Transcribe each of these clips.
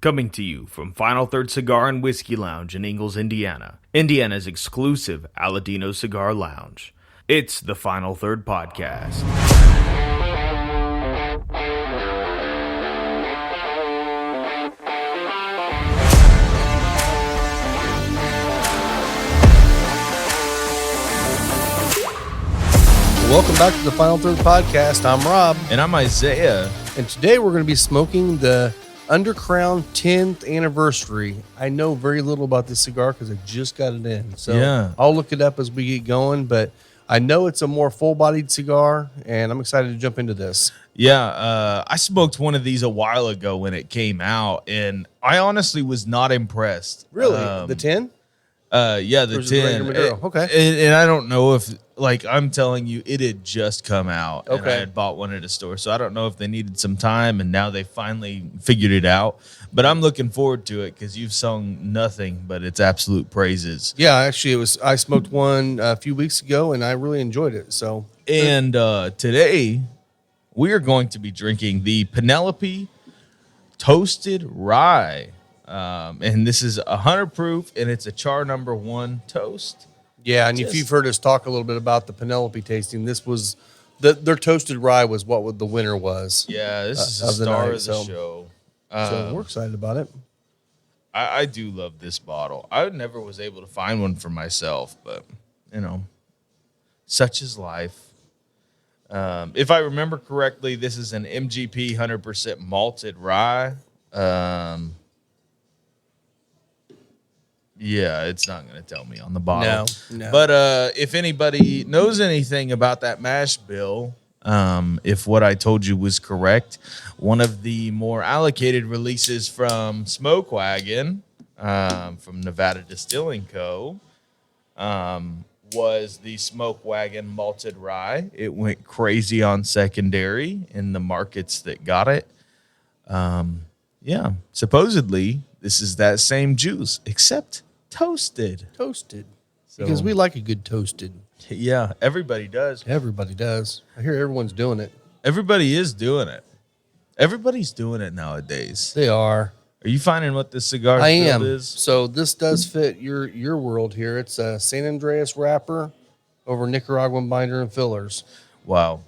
Coming to you from Final Third Cigar and Whiskey Lounge in Ingalls, Indiana, Indiana's exclusive Aladino Cigar Lounge. It's the Final Third Podcast. Welcome back to the Final Third Podcast. I'm Rob. And I'm Isaiah. And today we're going to be smoking the Undercrown 10th anniversary. I know very little about this cigar because I just got it in. So I'll look it up as we get going, but I know it's a more full-bodied cigar, and I'm excited to jump into this. Yeah, I smoked one of these a while ago when it came out, and I honestly was not impressed. Really? The 10? Yeah, the 10. Okay. And I don't know if, like, I'm telling you, it had just come out. Okay. And I had bought one at a store, so I don't know if they needed some time, and now they finally figured it out. But I'm looking forward to it because you've sung nothing but its absolute praises. Yeah, actually, I smoked one a few weeks ago, and I really enjoyed it. So, and today we are going to be drinking the Penelope Toasted Rye. And this is 100 proof, and it's a char number 1 toast. Yeah, and if you've heard us talk a little bit about the Penelope tasting, this was their toasted rye was what the winner was. Yeah, this is the star of the show. So we're excited about it. I do love this bottle. I never was able to find one for myself, but, you know, such is life. If I remember correctly, this is an MGP 100% malted rye. Yeah, it's not going to tell me on the bottle. No. But if anybody knows anything about that mash bill, if what I told you was correct, one of the more allocated releases from Smoke Wagon, from Nevada Distilling Co., was the Smoke Wagon malted rye. It went crazy on secondary in the markets that got it. Yeah, supposedly this is that same juice, except toasted. Toasted. So, because we like a good toasted. Yeah, everybody does. Everybody does. I hear everyone's doing it. Everybody is doing it. Everybody's doing it nowadays. They are. Are you finding what this cigar I am. is? So this does fit your world here. It's a San Andreas wrapper over Nicaraguan binder and fillers. Wow.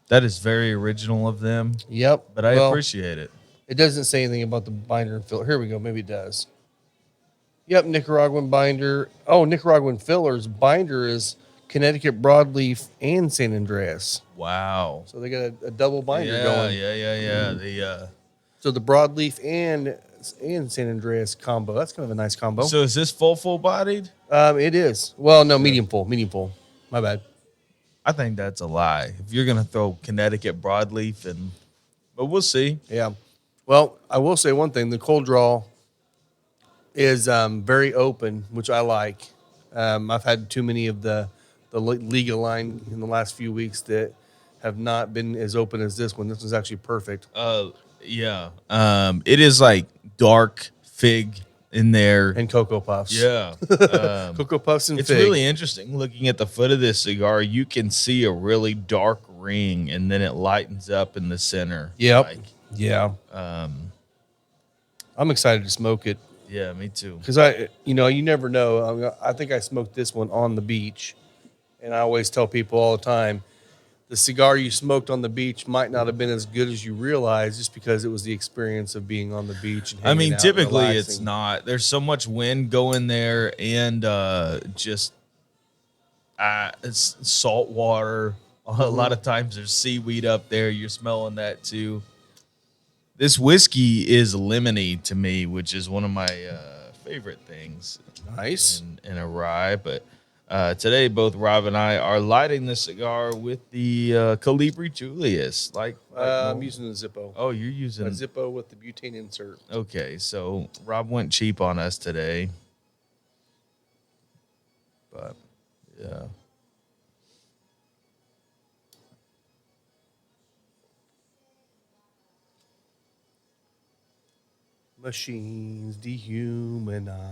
That is very original of them. Yep. But I appreciate it. It doesn't say anything about the binder and filler. Here we go. Maybe it does. Yep, Nicaraguan binder. Oh, Nicaraguan fillers. Binder is Connecticut broadleaf and San Andreas. Wow. So they got a double binder going. Yeah. So the broadleaf and San Andreas combo. That's kind of a nice combo. So is this full bodied? It is. Well, no, medium full. My bad. I think that's a lie. If you're gonna throw Connecticut broadleaf but we'll see. Yeah. Well, I will say one thing. The cold draw is very open, which I like. I've had too many of the Liga line in the last few weeks that have not been as open as this one. This one's actually perfect. Yeah. It is like dark fig in there. And Cocoa Puffs. Yeah. Cocoa Puffs and it's fig. It's really interesting. Looking at the foot of this cigar, you can see a really dark ring, and then it lightens up in the center. Yep. Yeah. I'm excited to smoke it. Yeah, me too. Because you never know. I think I smoked this one on the beach, and I always tell people all the time, the cigar you smoked on the beach might not have been as good as you realize, just because it was the experience of being on the beach. And hanging out typically and it's not. There's so much wind going there, and it's salt water. Mm-hmm. A lot of times there's seaweed up there. You're smelling that too. This whiskey is lemony to me, which is one of my favorite things. Nice. In a rye. But today, both Rob and I are lighting the cigar with the Colibri Julius. I'm using the Zippo. Oh, you're using a Zippo with the butane insert. Okay, so Rob went cheap on us today. But, yeah. Machines dehumanize.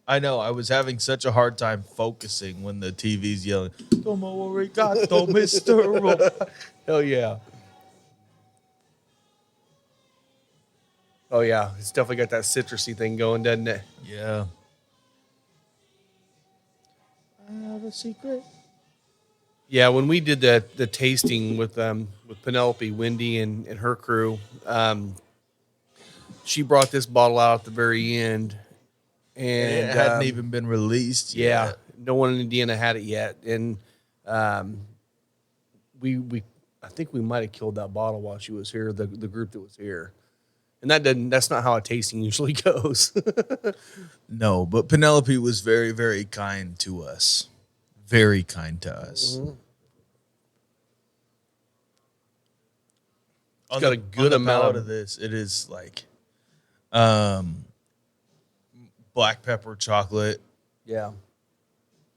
I know. I was having such a hard time focusing when the TV's yelling, "Tomo arigato, Mr. Ro." Hell yeah. Oh yeah, it's definitely got that citrusy thing going, doesn't it? Yeah. I have a secret. Yeah, when we did the tasting with Penelope, Wendy, and her crew, she brought this bottle out at the very end, And and it hadn't even been released yeah, yet. no one in Indiana had it yet, and we I think we might have killed that bottle while she was here, the group that was here, and that's not how a tasting usually goes. No, but Penelope was very, very kind to us. Very kind to us. Mm-hmm. On got the, a good on the amount palate of- of this. It is like black pepper chocolate. Yeah,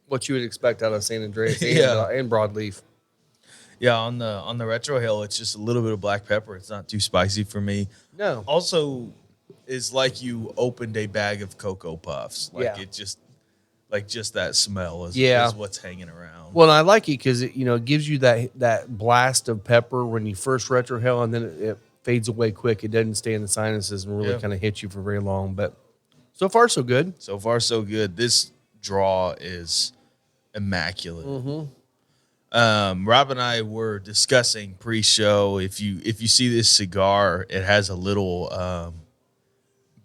what you would expect out of San Andreas and, Yeah. and broadleaf. Yeah, on the retro hill, it's just a little bit of black pepper. It's not too spicy for me. No, Also, is like you opened a bag of Cocoa Puffs. Like Yeah. it just that smell is what's hanging around. well, and I like it because it gives you that blast of pepper when you first retrohale, and then it fades away quick. It doesn't stay in the sinuses and really Yeah. kind of hit you for very long. But so far, so good. So far, so good. This draw is immaculate. Rob and I were discussing pre-show. If you see this cigar, it has a little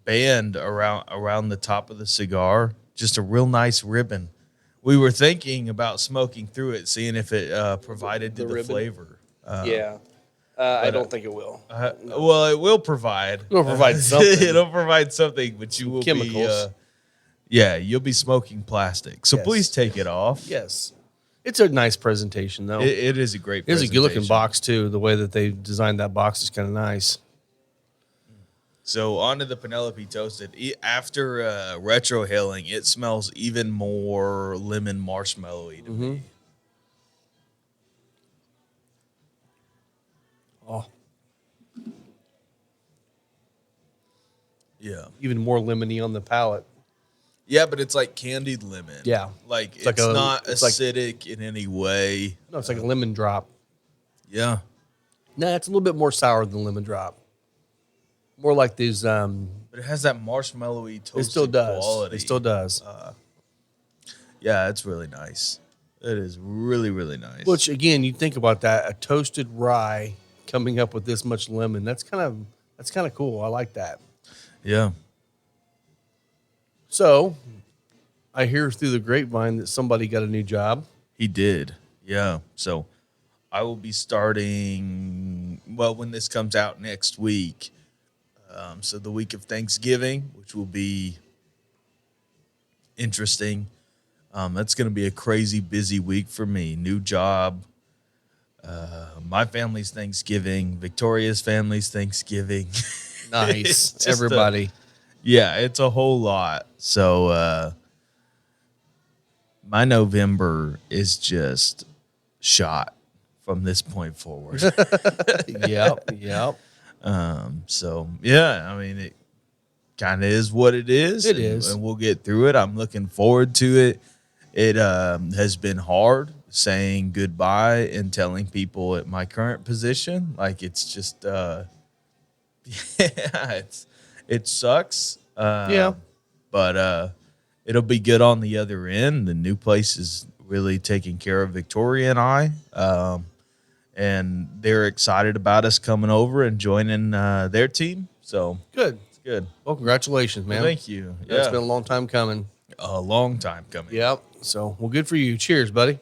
band around the top of the cigar, just a real nice ribbon. We were thinking about smoking through it, seeing if it provided The the ribbon? flavor. I don't think it will. Well, it will provide. It'll provide something. It'll provide something, but you will Chemicals. you'll be smoking plastic. So Yes. please take it off. Yes, it's a nice presentation though. It is a great. It's a good looking presentation. box too. The way that they designed that box is kind of nice. So on to the Penelope Toasted. After retrohaling, it smells even more lemon marshmallowy to me. Oh, Yeah. even more lemony on the palate. Yeah, but it's like candied lemon. Yeah. Like it's like not it's like- acidic in any way. No, it's like a lemon drop. Yeah. Nah, it's a little bit more sour than lemon drop. More like these. But it has that marshmallowy toasted It still does. quality. It still does. Yeah, it's really nice. It is really, really nice. Which again, you think about that, a toasted rye coming up with this much lemon. That's kind of cool. I like that. yeah. So, I hear through the grapevine that somebody got a new job. He did. Yeah. So I will be starting, well, when this comes out next week. So the week of Thanksgiving, which will be interesting. That's going to be a crazy busy week for me. New job. My family's Thanksgiving. Victoria's family's Thanksgiving. Nice. It's just Everybody. Yeah, it's a whole lot. So my November is just shot from this point forward. Yep. So yeah, I mean it kind of is what it is. It is. and we'll get through it. I'm looking forward to it. It has been hard saying goodbye and telling people at my current position. Like it's just yeah, it sucks. Yeah. But it'll be good on the other end. The new place is really taking care of Victoria and I. And they're excited about us coming over and joining their team. So Good. it's good. Well, congratulations, man. Well, thank you. Yeah. It's been a long time coming. a long time coming. Yep. So, well, good for you. Cheers, buddy.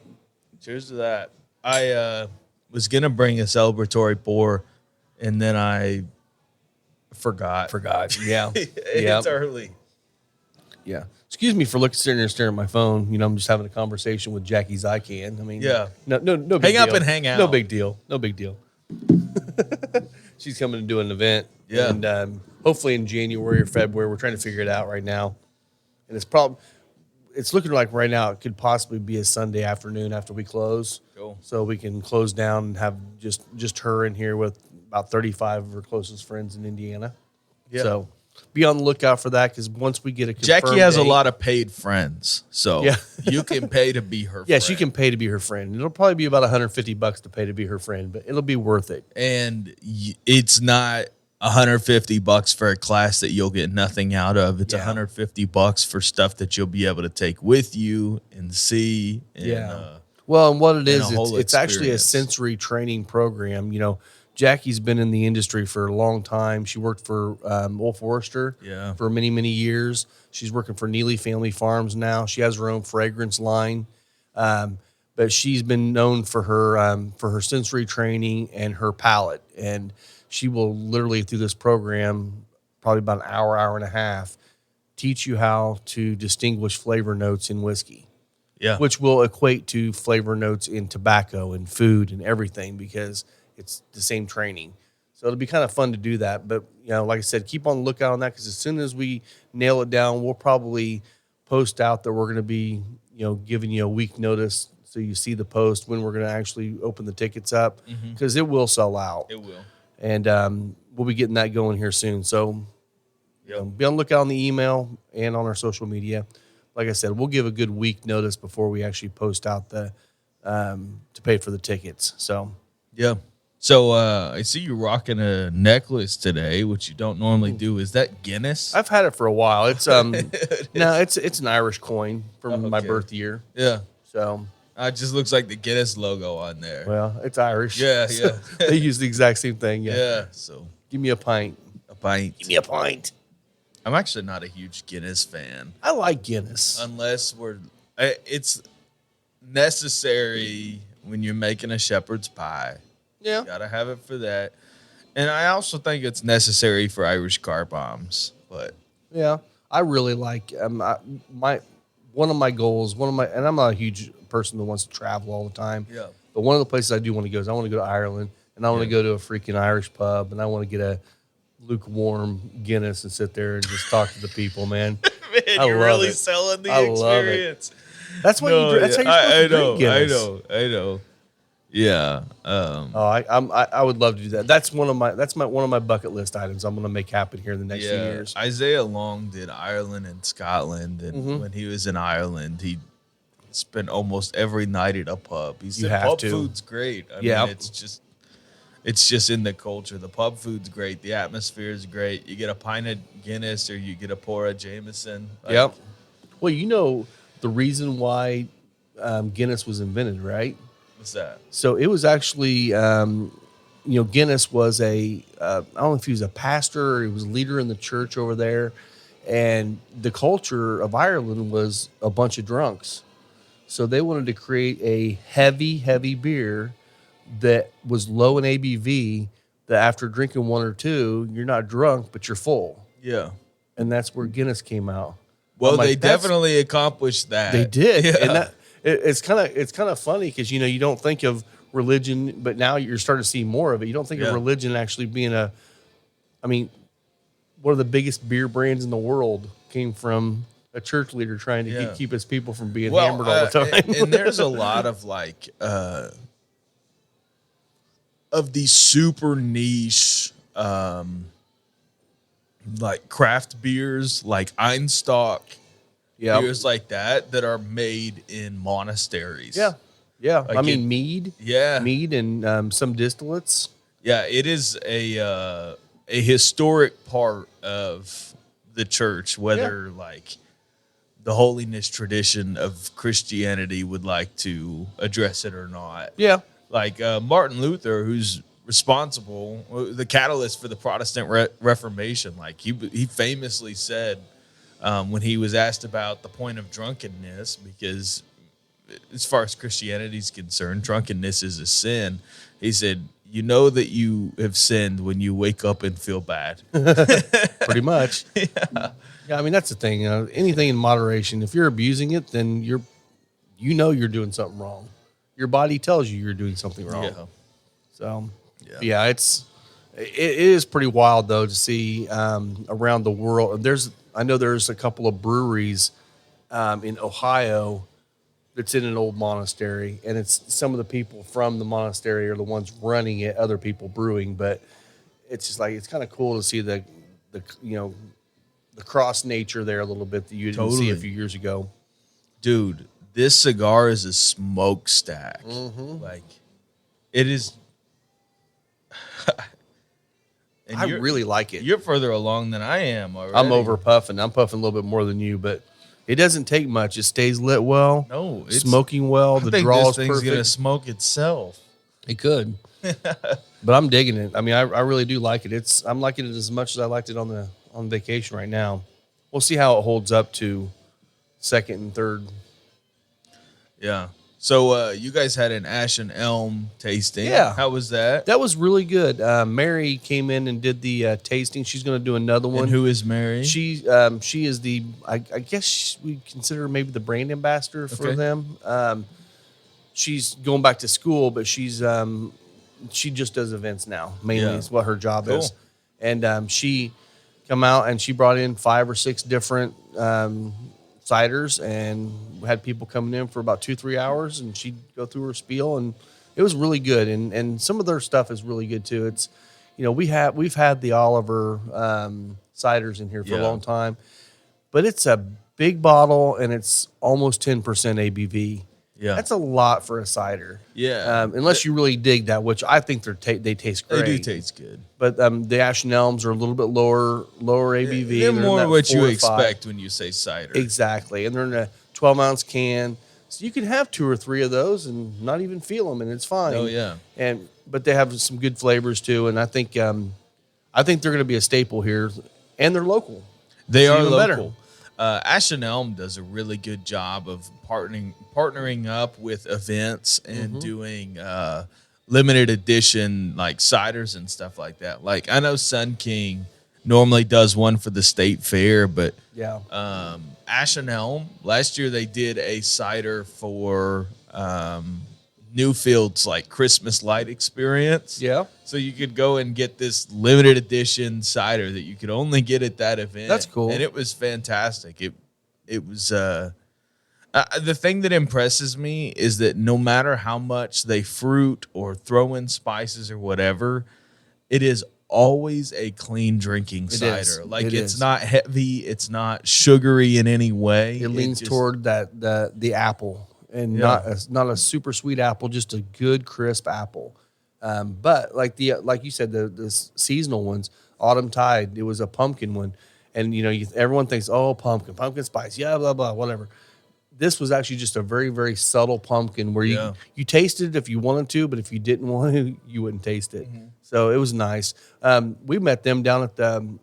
Cheers to that. I was going to bring a celebratory pour, and then I forgot. Yeah. It's early. Yeah. Excuse me for sitting there staring at my phone. I'm just having a conversation with Jackie Zycan. I mean, Yeah. no big Hang up deal. and hang out. No big deal. She's coming to do an event. Yeah. And hopefully in January or February, we're trying to figure it out right now. And it's looking like right now it could possibly be a Sunday afternoon after we close. Cool. So we can close down and have just her in here with about 35 of her closest friends in Indiana. Yeah. So be on the lookout for that, because once we get a confirmed Jackie has a date- lot of paid friends, so Yeah. you can pay to be her Yeah, friend. she can pay to be her friend. It'll probably be about $150 to pay to be her friend, but it'll be worth it. And it's not $150 for a class that you'll get nothing out of. It's $150 for stuff that you'll be able to take with you and see. And, well, and what it is, whole it's actually a experience. sensory training program. You know, Jackie's been in the industry for a long time. She worked for Wolf Forester for many, many years. She's working for Neely Family Farms now. She has her own fragrance line. But she's been known for her sensory training and her palate. And she will literally, through this program, probably about an hour and a half, teach you how to distinguish flavor notes in whiskey. Yeah. Which will equate to flavor notes in tobacco and food and everything, because it's the same training. So it'll be kind of fun to do that. But, you know, like I said, keep on the lookout on that, because as soon as we nail it down, we'll probably post out that we're going to be, you know, giving you a week notice so you see the post when we're going to actually open the tickets up, because it will sell out. It will. And we'll be getting that going here soon. So you know, be on the lookout on the email and on our social media. Like I said, we'll give a good week notice before we actually post out the to pay for the tickets. So yeah. So I see you rocking a necklace today, which you don't normally do. Is that Guinness? I've had it for a while. It's no, it's an Irish coin from my birth year. Yeah. So it just looks like the Guinness logo on there. Well, it's Irish. Yeah, so they use the exact same thing. Yeah. So give me a pint. A pint. Give me a pint. I'm actually not a huge Guinness fan. I like Guinness. Unless it's necessary when you're making a shepherd's pie. Yeah. You gotta have it for that. And I also think it's necessary for Irish car bombs. But yeah, I really like one of my goals, and I'm not a huge person that wants to travel all the time. Yeah. But one of the places I do want to go is I want to go to Ireland, and I want to go to a freaking Irish pub, and I want to get a lukewarm Guinness and sit there and just talk to the people, man. Man, you're really selling the experience. That's what that's how you're supposed to drink Guinness. I know. Yeah. I would love to do that. That's one of my bucket list items I'm going to make happen here in the next few years. Isaiah Long did Ireland and Scotland, and when he was in Ireland, he spent almost every night at a pub. He said pub food's great. I mean, it's just in the culture. The pub food's great. The atmosphere is great. You get a pint of Guinness or you get a pour of Jameson. Yep. Well, you know the reason why Guinness was invented, right? What's that? So it was actually, Guinness was I don't know if he was a pastor or he was a leader in the church over there. And the culture of Ireland was a bunch of drunks. So they wanted to create a heavy, heavy beer that was low in ABV, that after drinking one or two, you're not drunk, but you're full. Yeah. And that's where Guinness came out. Well, they definitely accomplished that. They did. Yeah. And it's kind of funny because, you don't think of religion, but now you're starting to see more of it. You don't think of religion actually being one of the biggest beer brands in the world came from a church leader trying to keep his people from being hammered all the time. And there's a lot of of these super niche craft beers, like Einstock, beers like that are made in monasteries. Yeah. Mead. Yeah. Mead and some distillates. Yeah, it is a historic part of the church, whether the holiness tradition of Christianity would like to address it or not. Yeah. Like Martin Luther, who's responsible, the catalyst for the Protestant Reformation. Like he famously said when he was asked about the point of drunkenness, because as far as Christianity is concerned, drunkenness is a sin. He said, "You know that you have sinned when you wake up and feel bad." Pretty much. Yeah, I mean, that's the thing. Anything in moderation. If you're abusing it, then you're doing something wrong. Your body tells you you're doing something wrong. Yeah. So, it is pretty wild though to see around the world. I know there's a couple of breweries in Ohio that's in an old monastery, and it's some of the people from the monastery are the ones running it, other people brewing. But it's just it's kind of cool to see the cross nature there a little bit that you didn't see a few years ago. Dude, this cigar is a smokestack. Mm-hmm. It is. And I really like it. You're further along than I am already. I'm over puffing. I'm puffing a little bit more than you, but it doesn't take much. It stays lit well. No, it's smoking well. I The think draw this is thing's perfect. gonna smoke itself. It could, but I'm digging it. I mean, I really do like it. I'm liking it as much as I liked it on vacation right now. We'll see how it holds up to second and third. Yeah. So you guys had an Ash and Elm tasting. Yeah. How was that? That was really good. Mary came in and did the tasting. She's going to do another one. And who is Mary? She is the I guess we consider her maybe the brand ambassador for them. She's going back to school, but she just does events now. Mainly is what her job is. And she come out and she brought in 5 or 6 different ciders and had people coming in for about 2-3 hours, and she'd go through her spiel, and it was really good. And some of their stuff is really good too. It's, we've had the Oliver ciders in here for a long time, but it's a big bottle and it's almost 10% ABV. Yeah, that's a lot for a cider. Yeah, unless you really dig that, which I think they taste great. They do taste good, but the Ash and Elms are a little bit lower ABV. They're more what you expect when you say cider. Exactly, and they're in a 12-ounce can, so you can have 2 or 3 of those and not even feel them, and it's fine. Oh yeah, but they have some good flavors too, and I think they're going to be a staple here, and they're local. They are local. Better. Ash and Elm does a really good job of partnering up with events and doing limited edition like ciders and stuff like that. Like I know Sun King normally does one for the state fair, but Ash and Elm last year they did a cider for Newfield's like Christmas light experience. Yeah. So you could go and get this limited edition cider that you could only get at that event. That's cool. And it was fantastic. It was the thing that impresses me is that no matter how much they fruit or throw in spices or whatever, it is always a clean drinking cider. Like it's not heavy, it's not sugary in any way. It leans toward the apple. And not a super sweet apple, just a good crisp apple. But like you said, the seasonal ones, Autumn Tide, it was a pumpkin one, and everyone thinks, oh, pumpkin spice, yeah, blah blah, whatever. This was actually just a very very subtle pumpkin where you tasted it if you wanted to, but if you didn't want to, you wouldn't taste it. So it was nice. We met them down at the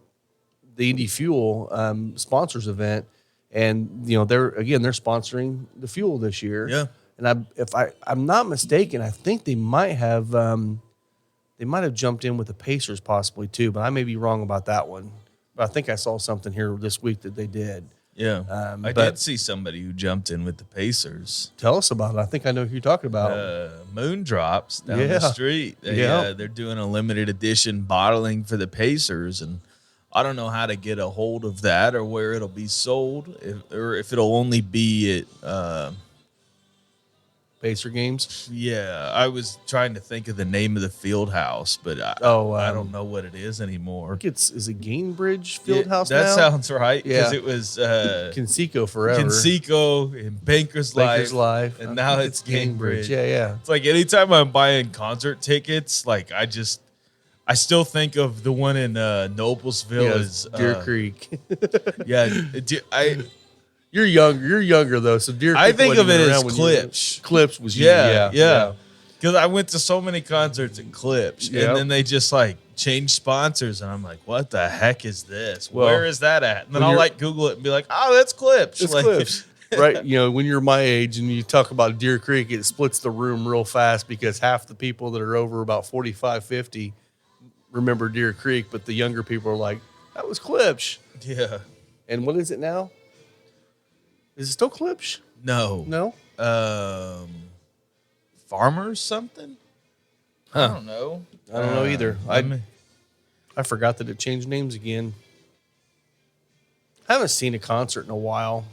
Indy Fuel sponsors event. And they're sponsoring the fuel this year. Yeah. And if I'm not mistaken, I think they might have jumped in with the Pacers possibly too, but I may be wrong about that one. But I think I saw something here this week that they did. Yeah. I did see somebody who jumped in with the Pacers. Tell us about it. I think I know who you're talking about. Moondrops down the street. They're doing a limited edition bottling for the Pacers, and I don't know how to get a hold of that or where it'll be sold, or if it'll only be at Pacer games. Yeah, I was trying to think of the name of the field house, but I don't know what it is anymore. Is it Gainbridge Field House? That now? sounds right. Because Yeah. it was Conseco forever. Conseco and Bankers Life, and now it's Gainbridge. Yeah. It's like anytime I'm buying concert tickets, like I still think of the one in Noblesville as Deer Creek. You're younger though, so Deer Creek. I think of it as Clips. Klipsch. Klipsch was yeah. Because I went to so many concerts at Klipsch, Yep. and then they just changed sponsors, and I'm like, what the heck is this? Well, where is that at? And then I'll Google it and be like, oh, that's Klipsch. It's Klipsch. Right, when you're my age and you talk about Deer Creek, it splits the room real fast because half the people that are over about 45, 50 remember Deer Creek, but the younger people are like, that was Klipsch. Yeah. And what is it now? Is it still Klipsch? No. Farmers something? I don't know. I don't know either. I forgot that it changed names again. I haven't seen a concert in a while.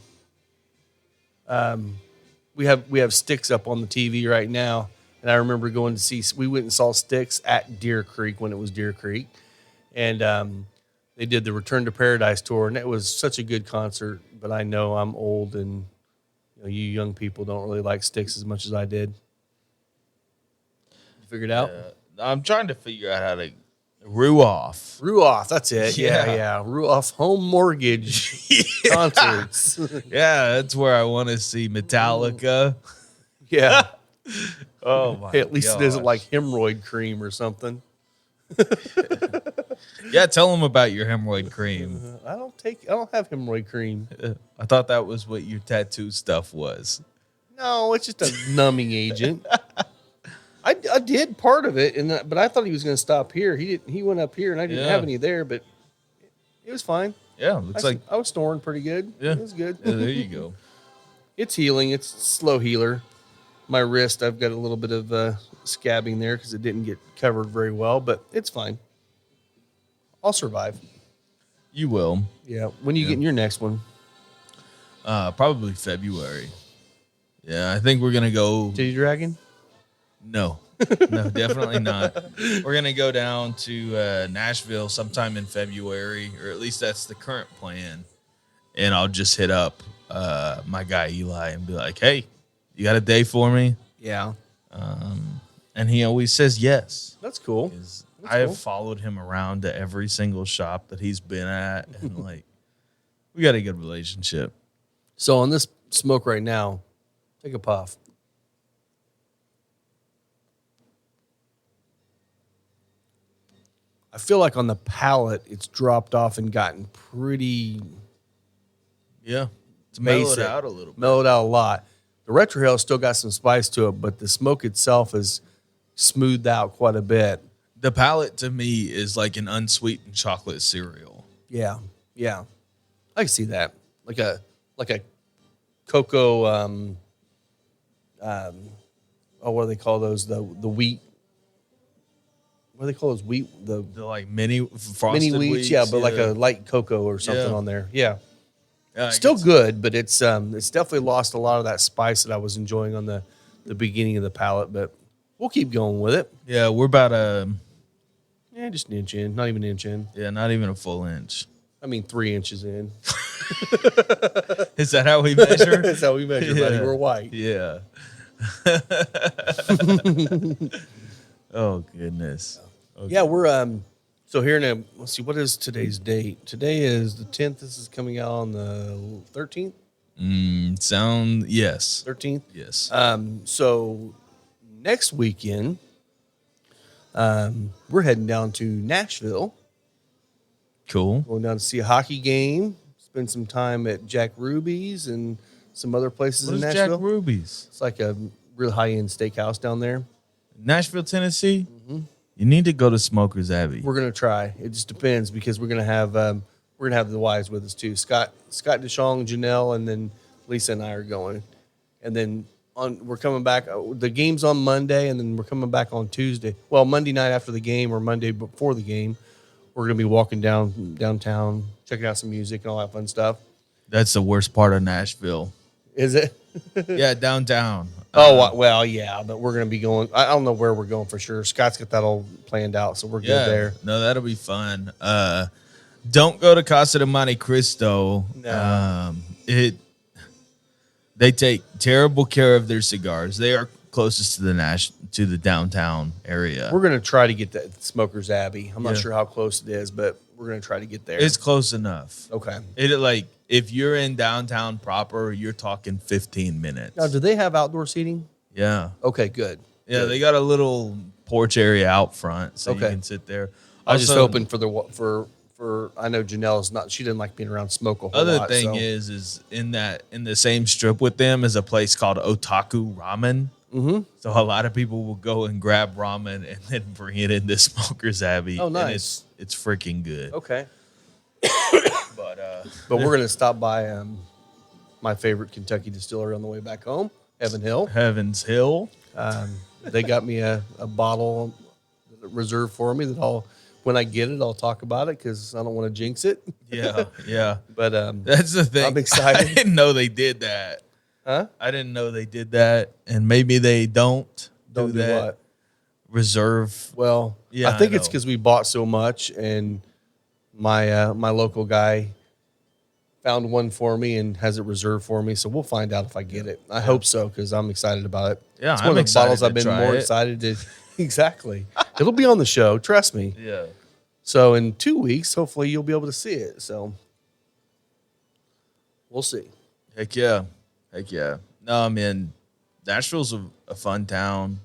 We have Styx up on the TV right now, and I remember going to see. We went and saw Styx at Deer Creek when it was Deer Creek, and they did the Return to Paradise tour, and it was such a good concert. But I know I'm old, and you young people don't really like Styx as much as I did. You figured out? I'm trying to figure out how to Ruoff. That's it. Yeah. Yeah. Ruoff Home Mortgage concerts. Yeah, that's where I want to see Metallica. Yeah. Oh my! Hey, at least it isn't gosh. like hemorrhoid cream or something. Yeah, tell them about your hemorrhoid cream. I don't have hemorrhoid cream. I thought that was what your tattoo stuff was. No, it's just a numbing agent. I did part of it, but I thought he was going to stop here. He didn't. He went up here, and I didn't have any there, but it was fine. Yeah, looks like I was snoring pretty good. yeah, It was good. Yeah, there you go. It's healing. It's a slow healer. My wrist, I've got a little bit of scabbing there because it didn't get covered very well, but it's fine. I'll survive. You will. Yeah. When are you getting your next one? Probably February. Yeah, I think we're gonna go. Titty Dragon? No, no, definitely not. We're gonna go down to Nashville sometime in February, or at least that's the current plan. And I'll just hit up my guy Eli and be like, "Hey, you got a day for me?" Yeah. And he always says yes. That's cool. I have followed him around to every single shop that he's been at, and like, we got a good relationship. So on this smoke right now, take a puff. I feel like on the palate, it's dropped off and gotten pretty Yeah, it's mellowed basic. out a little bit. Mellowed out a lot. The retrohale still got some spice to it, but the smoke itself is smoothed out quite a bit. The palate to me is like an unsweetened chocolate cereal. Yeah, yeah, I can see that. Like a cocoa. What do they call those? The wheat. What do they call those wheat? The like mini frosted mini wheats, yeah, but like a light cocoa or something on there. Yeah, still good, but it's definitely lost a lot of that spice that I was enjoying on the beginning of the palate. But we'll keep going with it. Yeah, we're about Just an inch in, not even an inch in. Yeah, not even a full inch. I mean, 3 inches in. Is that how we measure? That's how we measure, buddy. We're white. Yeah. Oh goodness. Okay. Yeah, we're so here in let's see, what is today's date? Today is the 10th. This is coming out on the 13th. Yes. 13th. Yes. So next weekend, we're heading down to Nashville. Cool. Going down to see a hockey game. Spend some time at Jack Ruby's and some other places What in is Nashville. Jack Ruby's? It's like a real high-end steakhouse down there. Nashville, Tennessee. Mm-hmm. You need to go to Smoker's Abbey. We're gonna try. It just depends because we're gonna have the wives with us too. Scott DeShong, Janelle, and then Lisa and I are going. And then we're coming back. The game's on Monday, and then we're coming back on Tuesday. Well, Monday night after the game or Monday before the game, we're gonna be walking downtown, checking out some music and all that fun stuff. That's the worst part of Nashville. Is it? Yeah, downtown. Well, yeah, but we're going to be going. I don't know where we're going for sure. Scott's got that all planned out, so we're good there. No, that'll be fun. Don't go to Casa de Monte Cristo. No. They take terrible care of their cigars. They are closest to the downtown area. We're going to try to get to Smoker's Abbey. I'm not sure how close it is, but we're going to try to get there. It's close enough. Okay. If you're in downtown proper, you're talking 15 minutes. Now, do they have outdoor seating? Yeah. Okay, good. Yeah, Good. they got a little porch area out front, so you can sit there. I was just Also, hoping for I know Janelle's not. She didn't like being around smoke a whole Other lot. thing so. is in the same strip with them is a place called Otaku Ramen. Mm-hmm. So a lot of people will go and grab ramen and then bring it into Smoker's Abbey. Oh, nice. And it's freaking good. Okay. But we're going to stop by my favorite Kentucky distillery on the way back home, Heaven Hill. Heaven's Hill. They got me a bottle reserved for me that when I get it, I'll talk about it because I don't want to jinx it. Yeah. But That's the thing. I'm excited. I didn't know they did that. Huh? I didn't know they did that, and maybe they don't Don't do that. what? Reserve. Well, Yeah, I think I it's know. because we bought so much, and my local guy found one for me and has it reserved for me. So we'll find out if I get it. I hope so because I'm excited about it. Yeah, it's I'm one of the excited bottles to I've been try more it. excited to. Exactly, it'll be on the show. Trust me. Yeah. So in 2 weeks, hopefully you'll be able to see it. So we'll see. Heck yeah. Heck yeah. No, I mean, Nashville's a fun town.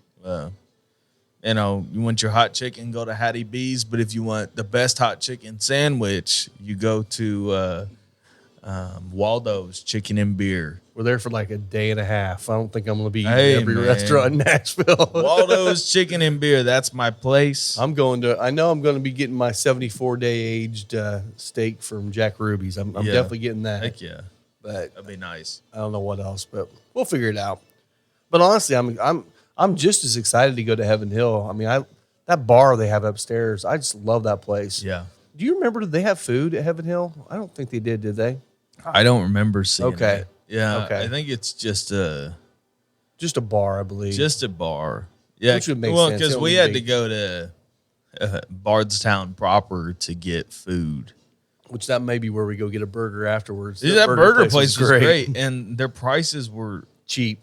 You know, you want your hot chicken, go to Hattie B's. But if you want the best hot chicken sandwich, you go to Waldo's Chicken and Beer. We're there for like a day and a half. I don't think I'm going to be eating Hey, every man. restaurant in Nashville. Waldo's Chicken and Beer. That's my place. I know I'm going to be getting my 74-day aged steak from Jack Ruby's. I'm Yeah. definitely getting that. Heck yeah. But That'd be nice. I don't know what else, but we'll figure it out. But honestly, I'm just as excited to go to Heaven Hill. I mean, that bar they have upstairs, I just love that place. Yeah. Do you remember, did they have food at Heaven Hill? I don't think they did they? I don't remember seeing Okay. it. Yeah. Okay. I think it's just a bar, I believe. bar. Yeah. Which would make well, sense. because It we would had be- to go to Bardstown proper to get food. Which that may be where we go get a burger afterwards. That burger place was great. great, and their prices were Cheap.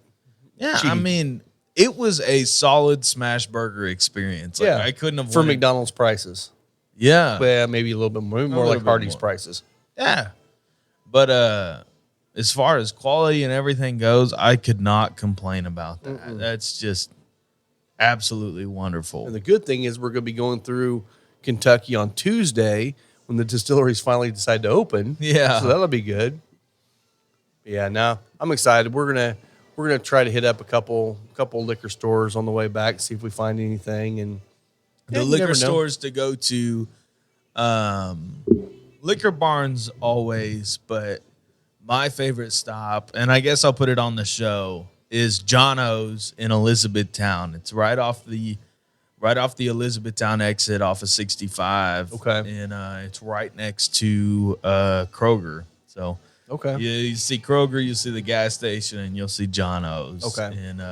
yeah. Cheap. I mean, it was a solid smash burger experience. Like, Yeah. I couldn't have For wanted- McDonald's prices. Yeah, Well, maybe a little bit more little like bit Hardee's more. prices. yeah. But as far as quality and everything goes, I could not complain about that. That's just absolutely wonderful. And the good thing is we're going to be going through Kentucky on Tuesday when the distilleries finally decide to open. Yeah. So that'll be good. Yeah, no, I'm excited. We're gonna try to hit up a couple liquor stores on the way back, see if we find anything. And The yeah, you liquor never know. stores to go to, liquor barns always, but my favorite stop, and I guess I'll put it on the show, is John O's in Elizabethtown. It's right off the Elizabethtown exit off of 65. Okay. And it's right next to Kroger. So Okay. you see Kroger, you see the gas station, and you'll see John O's. Okay. And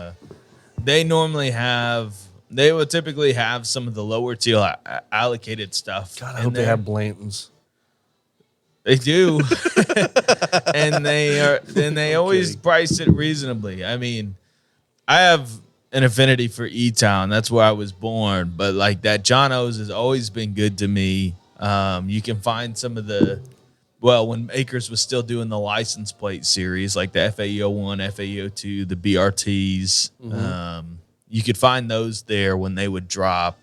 they would typically have some of the lower tier allocated stuff. God, I in hope they there. have Blanton's. They do. And they always kidding. price it reasonably. I mean, I have an affinity for E-Town. That's where I was born. But like that John O's has always been good to me. You can find some of when Akers was still doing the license plate series, like the FAE01, FAE02, the BRTs. You could find those there when they would drop.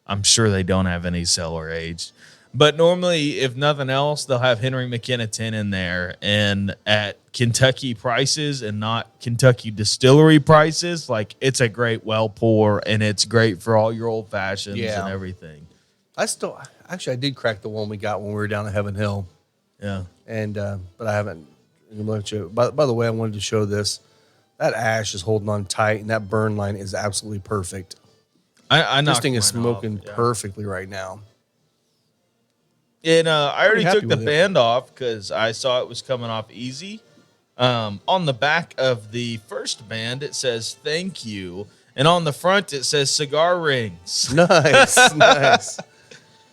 I'm sure they don't have any cellar aged. But normally, if nothing else, they'll have Henry McKenna 10 in there. And at Kentucky prices and not Kentucky distillery prices, like it's a great well pour and it's great for all your old fashions Yeah. and everything. I did crack the one we got when we were down at Heaven Hill. Yeah. And but I haven't. By the way, I wanted to show this. That ash is holding on tight, and that burn line is absolutely perfect. I This knocked thing is mine off, smoking yeah. perfectly right now. And I already happy took the with it. band off because I saw it was coming off easy. On the back of the first band, it says "Thank you," and on the front it says "Cigar Rings." Nice, nice.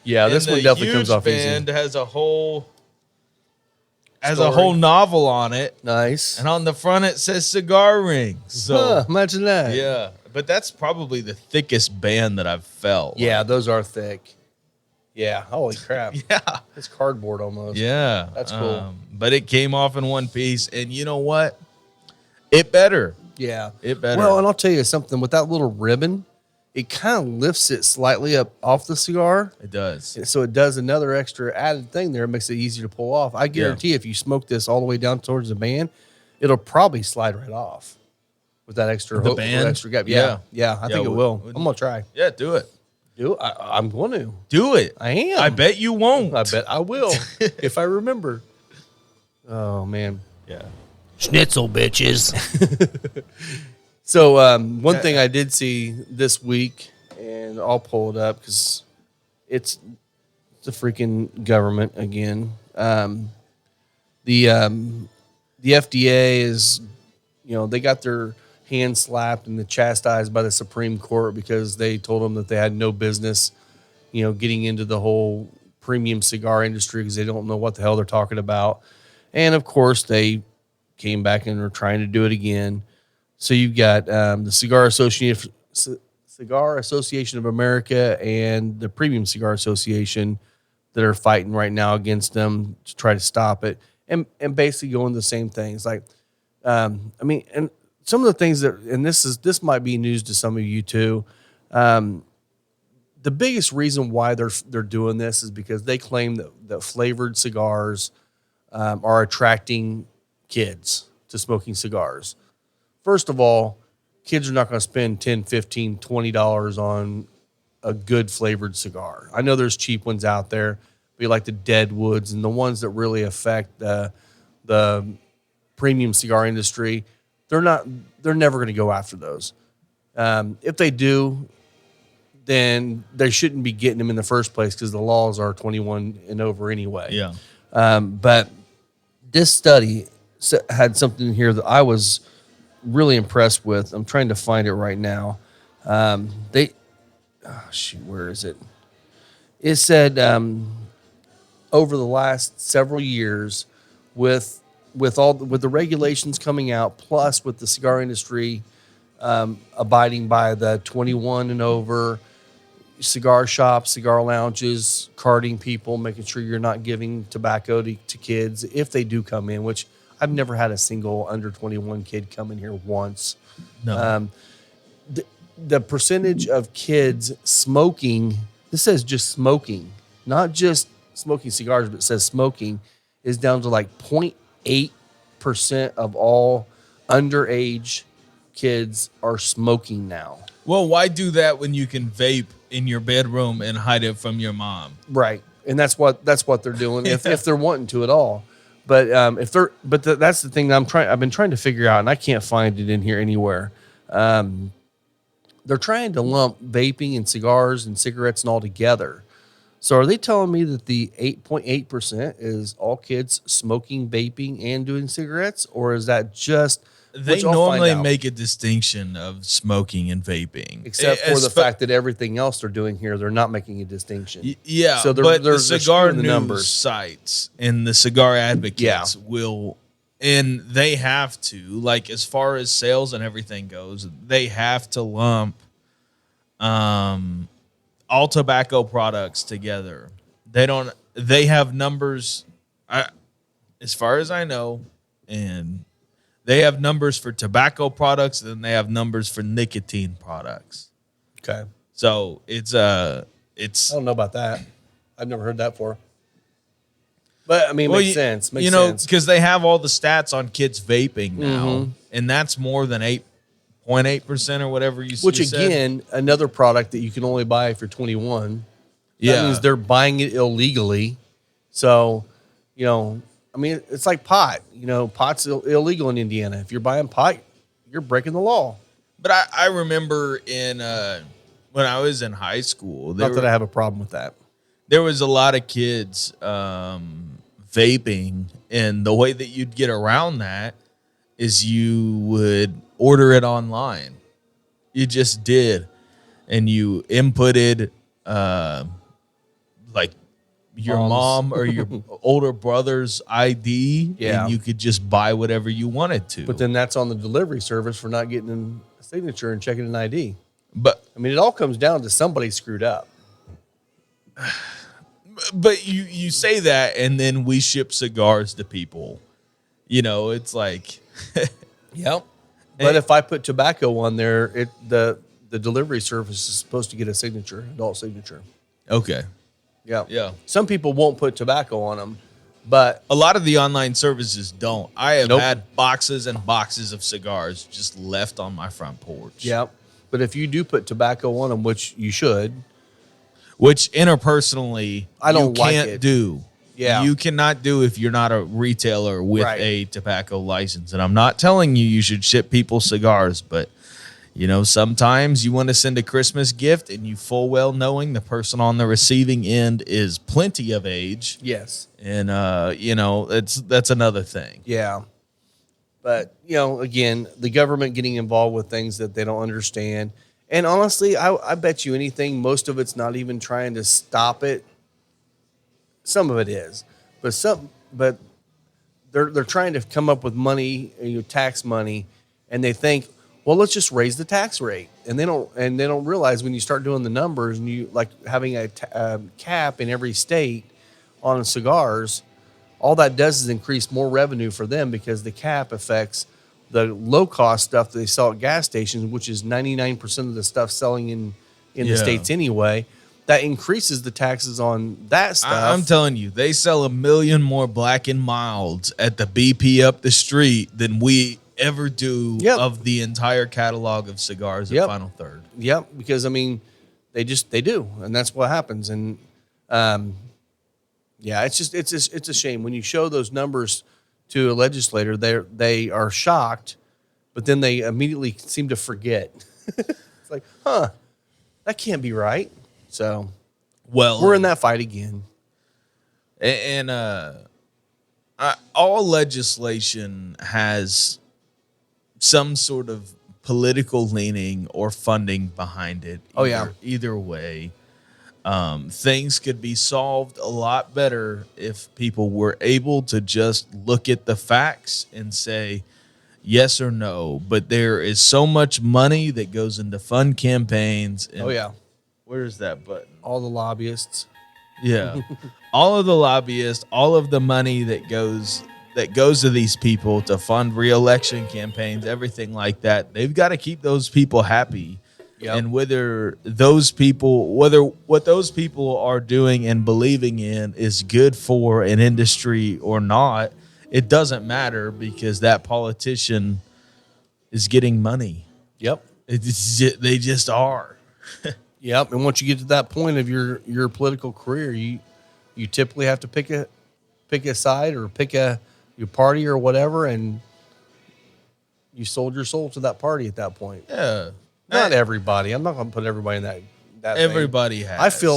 Yeah, this And one the definitely comes huge off band easy. has a whole Story. novel on it, Nice. and on the front it says "Cigar Rings." So Huh, imagine that. yeah, but that's probably the thickest band that I've felt. Yeah, those are thick. Yeah. Holy crap. Yeah. It's cardboard almost. Yeah. That's cool. But it came off in one piece. And you know what? It better. Yeah. It better. Well, and I'll tell you something. With that little ribbon, it kind of lifts it slightly up off the cigar. It does. So it does another extra added thing there. It makes it easier to pull off. I guarantee if you smoke this all the way down towards the band, it'll probably slide right off with that extra The band? extra gap. Yeah. Yeah. I think it will. I'm going to try. Yeah, do it. Do it. I'm going to. Do it. I am. I bet you won't. I bet I will if I remember. Oh, man. Yeah. Schnitzel, bitches. So one thing I did see this week, and I'll pull it up because it's the freaking government again. The FDA is, they got their hands slapped and chastised by the Supreme Court because they told them that they had no business, getting into the whole premium cigar industry because they don't know what the hell they're talking about. And of course, they came back and are trying to do it again. So you've got the Cigar Association of America and the Premium Cigar Association that are fighting right now against them to try to stop it, and basically going the same things. Like, I mean, and some of the things that, and this might be news to some of you too. The biggest reason why they're doing this is because they claim that flavored cigars are attracting kids to smoking cigars. First of all, kids are not going to spend $10, $15, $20 on a good flavored cigar. I know there's cheap ones out there, but like the Deadwoods and the ones that really affect the premium cigar industry, they're never going to go after those. If they do, then they shouldn't be getting them in the first place because the laws are 21 and over anyway. Yeah. But this study had something in here that I was really impressed with. I'm trying to find it right now. Where is it? It said over the last several years, with the regulations coming out, plus with the cigar industry abiding by the 21 and over, cigar shops, cigar lounges, carding people, making sure you're not giving tobacco to kids if they do come in, which I've never had a single under 21 kid come in here once. No. The percentage of kids smoking, this says just smoking, not just smoking cigars, but it says smoking, is down to like 0.8% of all underage kids are smoking now. Well, why do that when you can vape in your bedroom and hide it from your mom? Right. And that's what they're doing if they're wanting to at all. But that's the thing that I've been trying to figure out, and I can't find it in here anywhere. They're trying to lump vaping and cigars and cigarettes and all together. So are they telling me that the 8.8% is all kids smoking, vaping, and doing cigarettes? Or is that just... They normally make a distinction of smoking and vaping. Except for the fact that everything else they're doing here, they're not making a distinction. Yeah, so but the cigar news numbers. Sites and the cigar advocates will, and they have to, like as far as sales and everything goes, they have to lump all tobacco products together. They have numbers, as far as I know, and they have numbers for tobacco products, and then they have numbers for nicotine products. Okay. So it's I don't know about that. I've never heard that before. But I mean, it makes sense. Makes sense. Because they have all the stats on kids vaping now, and that's more than 8.8% or whatever you said. Which again, another product that you can only buy if you're 21. Yeah. That means they're buying it illegally. So, I mean, it's like pot. Pot's illegal in Indiana. If you're buying pot, you're breaking the law. But I remember when I was in high school. Not that I have a problem with that. There was a lot of kids vaping, and the way that you'd get around that is you would order it online. You just did, and you inputted like your mom or your older brother's ID, and you could just buy whatever you wanted to. But then that's on the delivery service for not getting a signature and checking an ID. But I mean, it all comes down to somebody screwed up. But you say that, and then we ship cigars to people. It's like, yep. But if I put tobacco on there, the delivery service is supposed to get a signature, adult signature. Okay. Yeah. Yeah. Some people won't put tobacco on them, but a lot of the online services don't. I have had boxes and boxes of cigars just left on my front porch. Yeah. But if you do put tobacco on them, which you should, which interpersonally I don't you like can't it. do. Yeah. You cannot do if you're not a retailer with a tobacco license. And I'm not telling you should ship people cigars, but sometimes you want to send a Christmas gift and you full well knowing the person on the receiving end is plenty of age. Yes. And that's another thing. Yeah. But, again, the government getting involved with things that they don't understand. And honestly, I bet you anything, most of it's not even trying to stop it. Some of it is, but they're trying to come up with money, tax money, and they think, well, let's just raise the tax rate, and they don't realize when you start doing the numbers and you like having a cap in every state, on cigars, all that does is increase more revenue for them because the cap affects the low cost stuff that they sell at gas stations, which is 99% of the stuff selling in the States anyway. That increases the taxes on that stuff. I'm telling you, they sell 1 million more Black and Milds at the BP up the street than we ever do of the entire catalog of cigars at Final Third. Yep, because I mean, they do, and that's what happens. And it's a shame when you show those numbers to a legislator. They are shocked, but then they immediately seem to forget. It's like, that can't be right. So, we're in that fight again. And all legislation has some sort of political leaning or funding behind it. Either way. Things could be solved a lot better if people were able to just look at the facts and say yes or no. But there is so much money that goes into fund campaigns. And where's that button? All the lobbyists. Yeah. All of the lobbyists, all of the money that goes to these people to fund re-election campaigns, everything like that. They've got to keep those people happy. Yep. And whether what those people are doing and believing in is good for an industry or not, it doesn't matter because that politician is getting money. Yep. They just are. Yep. And once you get to that point of your political career, you typically have to pick a side or pick your party or whatever, and you sold your soul to that party at that point. Yeah. Not everybody. I'm not going to put everybody in that everybody thing. has. I feel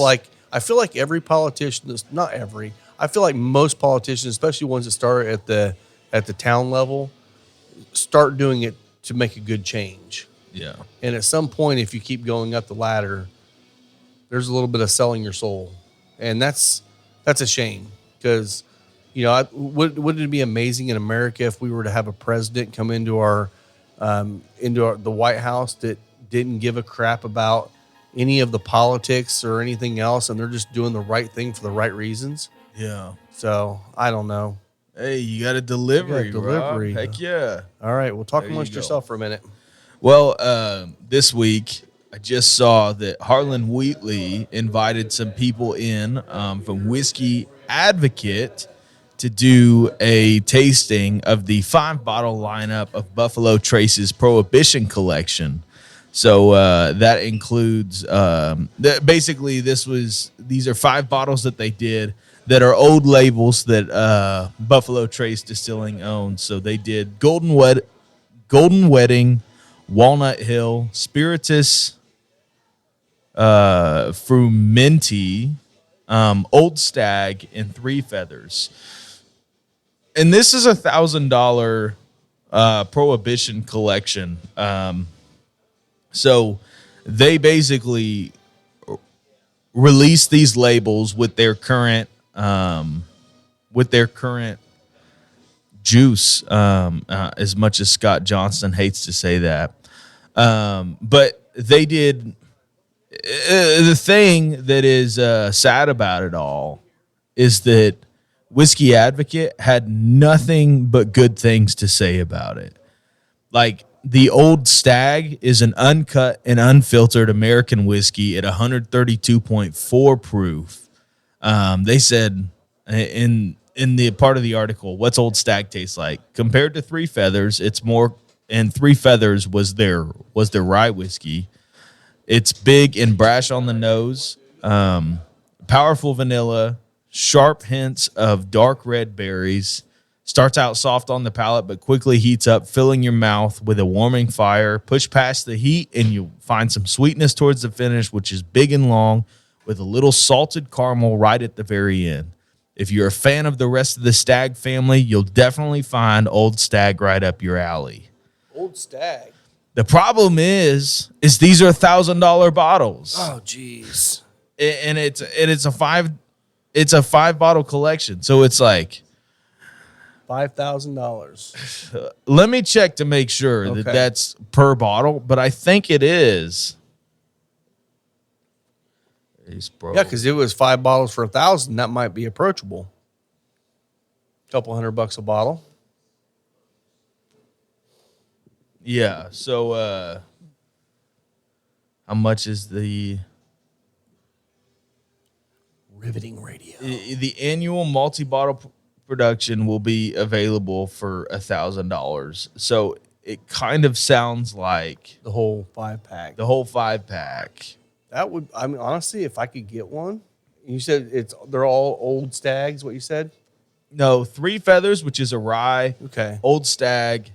like every politician, I feel like most politicians, especially ones that start at the town level, start doing it to make a good change. Yeah. And at some point, if you keep going up the ladder, there's a little bit of selling your soul. And that's a shame because, wouldn't it be amazing in America if we were to have a president come into the White House that didn't give a crap about any of the politics or anything else, and they're just doing the right thing for the right reasons? Yeah. So I don't know. Hey, you got a delivery, delivery. Rob. Heck yeah. All right, well, talk amongst yourself for a minute. Well, this week I just saw that Harlan Wheatley invited some people in from Whiskey Advocate to do a tasting of the 5-bottle lineup of Buffalo Trace's Prohibition collection. So that includes basically these are 5 bottles that they did that are old labels that Buffalo Trace Distilling owns. So they did Golden Wedding, Walnut Hill, Spiritus, Frumenty, Old Stag, and Three Feathers. And this is $1,000 Prohibition collection. So they basically release these labels with their current juice. As much as Scott Johnston hates to say that, but they did. The thing that is sad about it all is that Whiskey Advocate had nothing but good things to say about it. Like, the Old Stag is an uncut and unfiltered American whiskey at 132.4 proof. They said in the part of the article, what's Old Stag taste like? Compared to Three Feathers, it's more, and Three Feathers was their rye whiskey. It's big and brash on the nose, powerful vanilla, sharp hints of dark red berries. Starts out soft on the palate, but quickly heats up, filling your mouth with a warming fire. Push past the heat, and you find some sweetness towards the finish, which is big and long, with a little salted caramel right at the very end. If you're a fan of the rest of the Stag family, you'll definitely find Old Stag right up your alley. Old Stag. The problem is these are $1,000 bottles. Oh, jeez. And it's a 5-bottle collection, so it's like $5,000. Let me check to make sure that that's per bottle, but I think it is. Ace Bro. Yeah, because it was 5 bottles for $1,000. That might be approachable. Couple $100 a bottle. Yeah. So, how much is the Riveting radio. the annual multi-bottle production will be available for $1,000. So it kind of sounds like The whole 5-pack. the whole 5-pack. That would, I mean, honestly, if I could get one. You said they're all old stags, what you said? No, Three Feathers, which is a rye, Okay. Old Stag,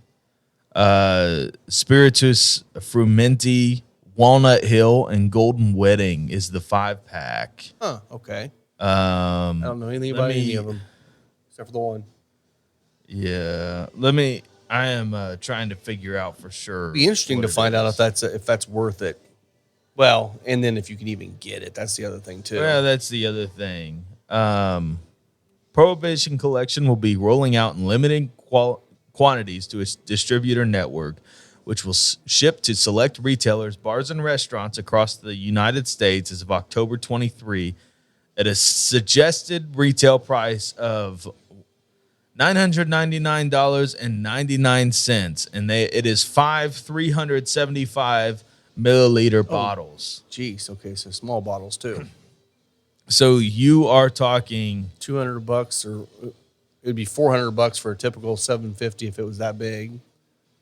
Spiritus Frumenti, Walnut Hill, and Golden Wedding is the 5-pack. Huh, okay. I don't know anything about any of them. Except for the one. Yeah, I am trying to figure out for sure. It'd be interesting to find out if that's worth it. Well, and then if you can even get it, that's the other thing too. Yeah, that's the other thing. Prohibition Collection will be rolling out in limited quantities to its distributor network, which will ship to select retailers, bars, and restaurants across the United States as of October 23 at a suggested retail price of $999.99, and it is 5 375 milliliter bottles. Jeez, okay, so small bottles too. So you are talking $200, or it'd be $400 for a typical 750 if it was that big.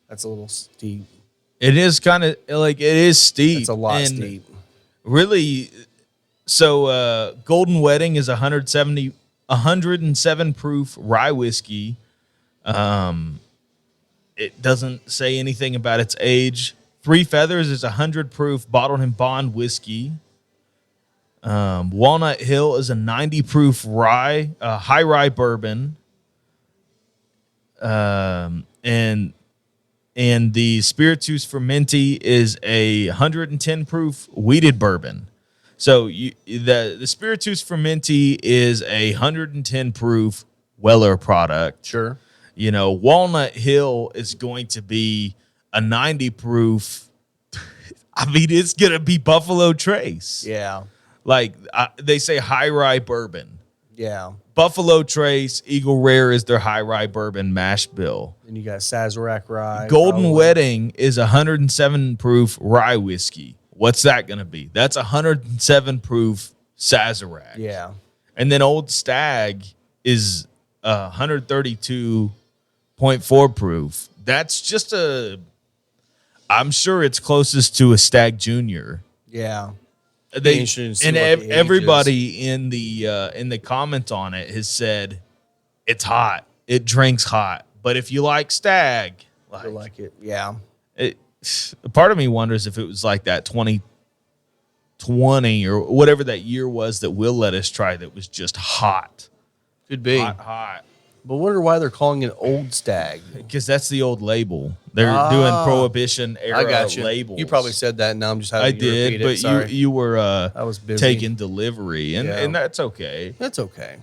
That's a little steep. it is kind of like it is steep. It's a lot and steep. Really, so Golden Wedding is 107 proof rye whiskey. It doesn't say anything about its age. Three Feathers is 100 proof bottled in bond whiskey. Walnut Hill is a 90 proof rye, high rye bourbon. And the Spiritus Frumenti is a 110 proof wheated bourbon. So the Spiritus Frumenti is a 110 proof Weller product. Sure. You know, Walnut Hill is going to be a 90 proof. I mean, it's going to be Buffalo Trace. Yeah. Like they say high rye bourbon. Yeah. Buffalo Trace, Eagle Rare is their high rye bourbon mash bill. And you got Sazerac rye. Golden probably. Wedding is 107 proof rye whiskey. What's that going to be? That's 107 proof Sazerac. Yeah. And then Old Stag is 132.4 proof. That's just I'm sure it's closest to a Stag Junior. Yeah. Everybody in the comment on it has said it's hot. It drinks hot. But if you like Stag, I like it. Yeah. Part of me wonders if it was like that 2020 or whatever that year was that Will let us try that was just hot. Could be. Hot. But wonder why they're calling it Old Stag. Because that's the old label. They're doing Prohibition era I got you. labels. You probably said that. Now I'm just having I to did, repeat but it. Sorry. you were I was busy. taking delivery, and that's okay. That's okay.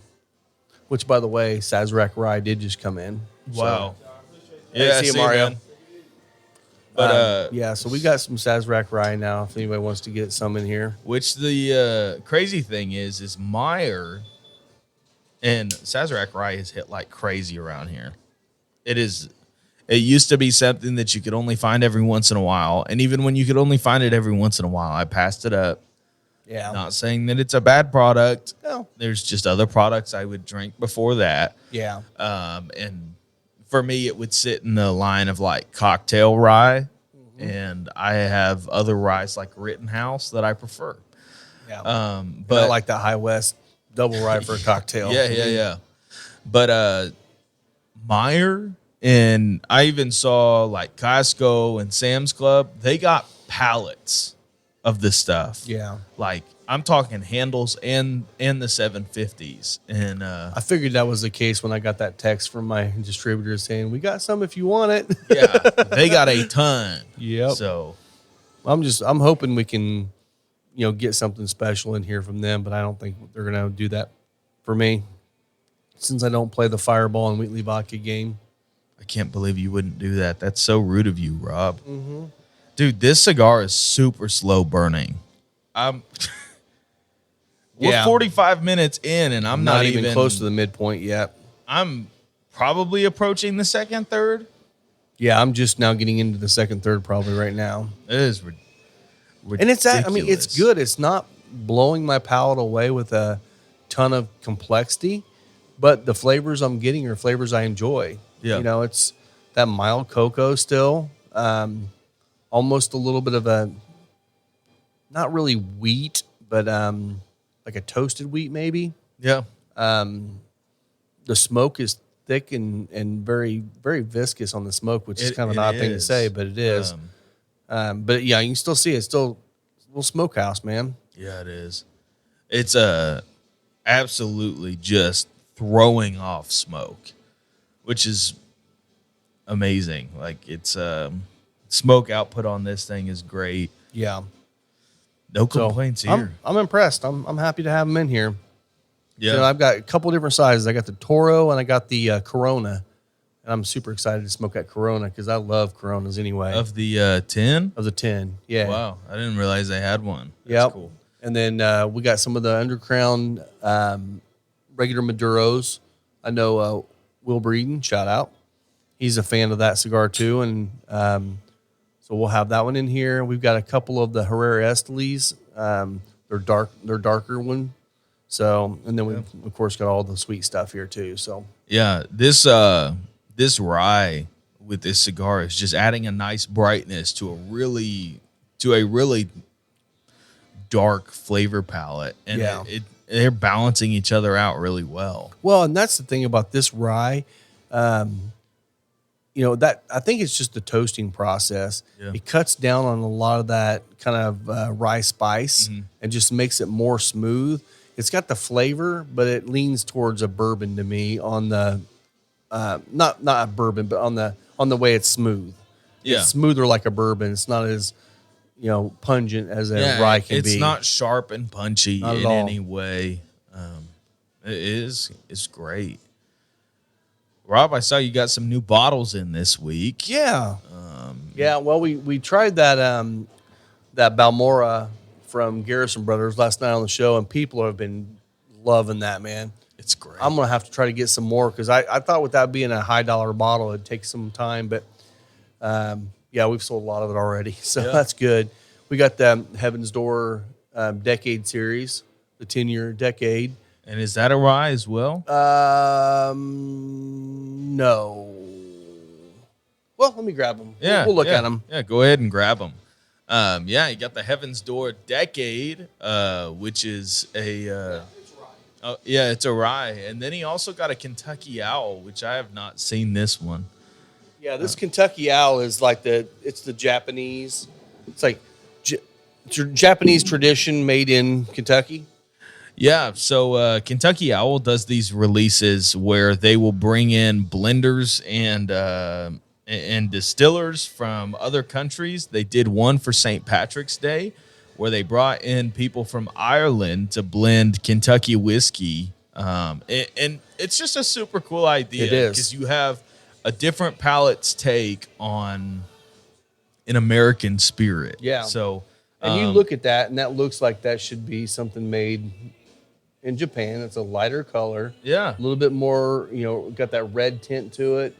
Which, by the way, Sazerac Rye did just come in. Wow. Hey, Yeah, see you, Mario. man. But yeah, so we got some Sazerac Rye now. If anybody wants to get some in here, which the crazy thing is Meyer and Sazerac Rye has hit like crazy around here. It used to be something that you could only find every once in a while, and even when you could only find it every once in a while, I passed it up. yeah, Not saying that it's a bad product. no, There's just other products I would drink before that. yeah, And for me, it would sit in the line of like cocktail rye, and I have other ryes like Rittenhouse that I prefer. yeah. But I like that High West double rye for a cocktail. yeah. But Meyer, and I even saw like Costco and Sam's Club, they got pallets of this stuff. yeah. Like I'm talking handles and the 750s. And I figured that was the case when I got that text from my distributor saying, "We got some if you want it." yeah, they got a ton. Yep. So I'm hoping we can, get something special in here from them, but I don't think they're gonna do that for me, since I don't play the Fireball and Wheatley Vodka game. I can't believe you wouldn't do that. That's so rude of you, Rob. Dude, this cigar is super slow burning. We're Yeah. 45 minutes in, and I'm not even close to the midpoint yet. I'm probably approaching the second, third. Yeah, I'm just now getting into the second, third probably right now. It is ridiculous. And it's good. It's not blowing my palate away with a ton of complexity, but the flavors I'm getting are flavors I enjoy. Yeah. You know, it's that mild cocoa still, almost a little bit of a, not really wheat, but like a toasted wheat maybe. Yeah. The smoke is thick and very, very viscous on the smoke, which is kind of an odd thing to say, but it is. But yeah, you can still see it's still a little smokehouse, man. Yeah, it is. It's absolutely just throwing off smoke, which is amazing. Like it's smoke output on this thing is great. Yeah. No complaints here. I'm impressed. I'm happy to have them in here. Yeah. You know, I've got a couple different sizes. I got the Toro and I got the Corona. And I'm super excited to smoke that Corona because I love Coronas anyway. Of the 10? Of the 10, yeah. Wow, I didn't realize they had one. That's Yep. cool. And then we got some of the Undercrown regular Maduros. I know Will Breeden, shout out. He's a fan of that cigar too. And so we'll have that one in here. We've got a couple of the Herrera Esteles. They're darker one. So, and then we've of course got all the sweet stuff here too. So Yeah, this rye with this cigar is just adding a nice brightness to a really dark flavor palette, and Yeah. they're balancing each other out really well. well, and that's the thing about this rye. You know, that I think it's just the toasting process. Yeah. It cuts down on a lot of that kind of rye spice and just makes it more smooth. It's got the flavor, but it leans towards a bourbon to me on the not a bourbon, but on the way it's smooth. Yeah. It's smoother like a bourbon. It's not as, you know, pungent as a rye can be. It's not sharp and punchy Not at in all. any way. It's great. Rob, I saw you got some new bottles in this week. Yeah. Yeah. Well, we tried that that Balmora from Garrison Brothers last night on the show, and people have been loving that, man. It's great. I'm gonna have to try to get some more because I thought with that being a high dollar bottle, it'd take some time, but yeah, we've sold a lot of it already, so that's good. We got the Heaven's Door Decade Series, the 10-year Decade. And is that a rye as well? No. Well, let me grab them. Yeah, we'll look at them. Yeah, go ahead and grab them. Yeah, you got the Heaven's Door Decade, which is a it's a rye, and then he also got a Kentucky Owl, which I have not seen this one. Yeah, this Kentucky Owl is like it's the Japanese. It's like Japanese tradition made in Kentucky. Yeah, so Kentucky Owl does these releases where they will bring in blenders and distillers from other countries. They did one for St. Patrick's Day where they brought in people from Ireland to blend Kentucky whiskey. And it's just a super cool idea. It is. Because you have a different palate's take on an American spirit. Yeah. So, And you look at that, and that looks like that should be something made in Japan. It's a lighter color. yeah. A little bit more, got that red tint to it.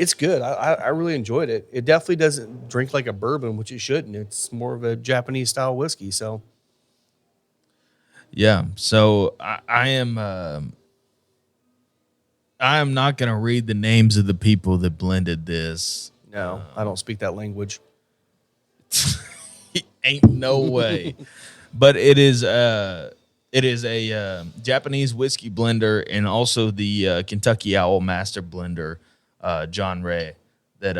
It's good. I really enjoyed it. It definitely doesn't drink like a bourbon, which it shouldn't. It's more of a Japanese style whiskey. So Yeah. So I am not going to read the names of the people that blended this. no, I don't speak that language. Ain't no way. But it is a Japanese whiskey blender and also the Kentucky Owl Master Blender, John Ray, that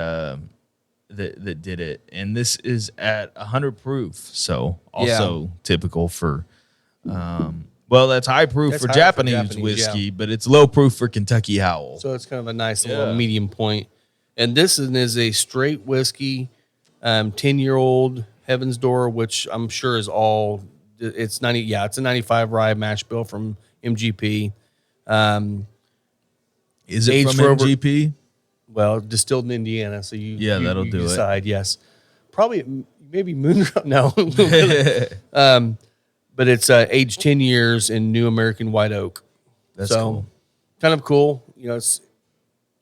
did it. And this is at 100 proof, so also typical for that's high proof That's for high for Japanese Japanese, whiskey, yeah. but it's low proof for Kentucky Owl. So it's kind of a nice Yeah. little medium point. And this is a straight whiskey, 10-year-old Heaven's Door, which I'm sure is all. It's 90. Yeah, it's a 95 rye mash bill from MGP. Is it aged from for over- MGP? Well, distilled in Indiana, so That'll you do it. decide. Yes, probably maybe Moon. No, but it's aged 10 years in New American White Oak. That's cool. Kind of cool. It's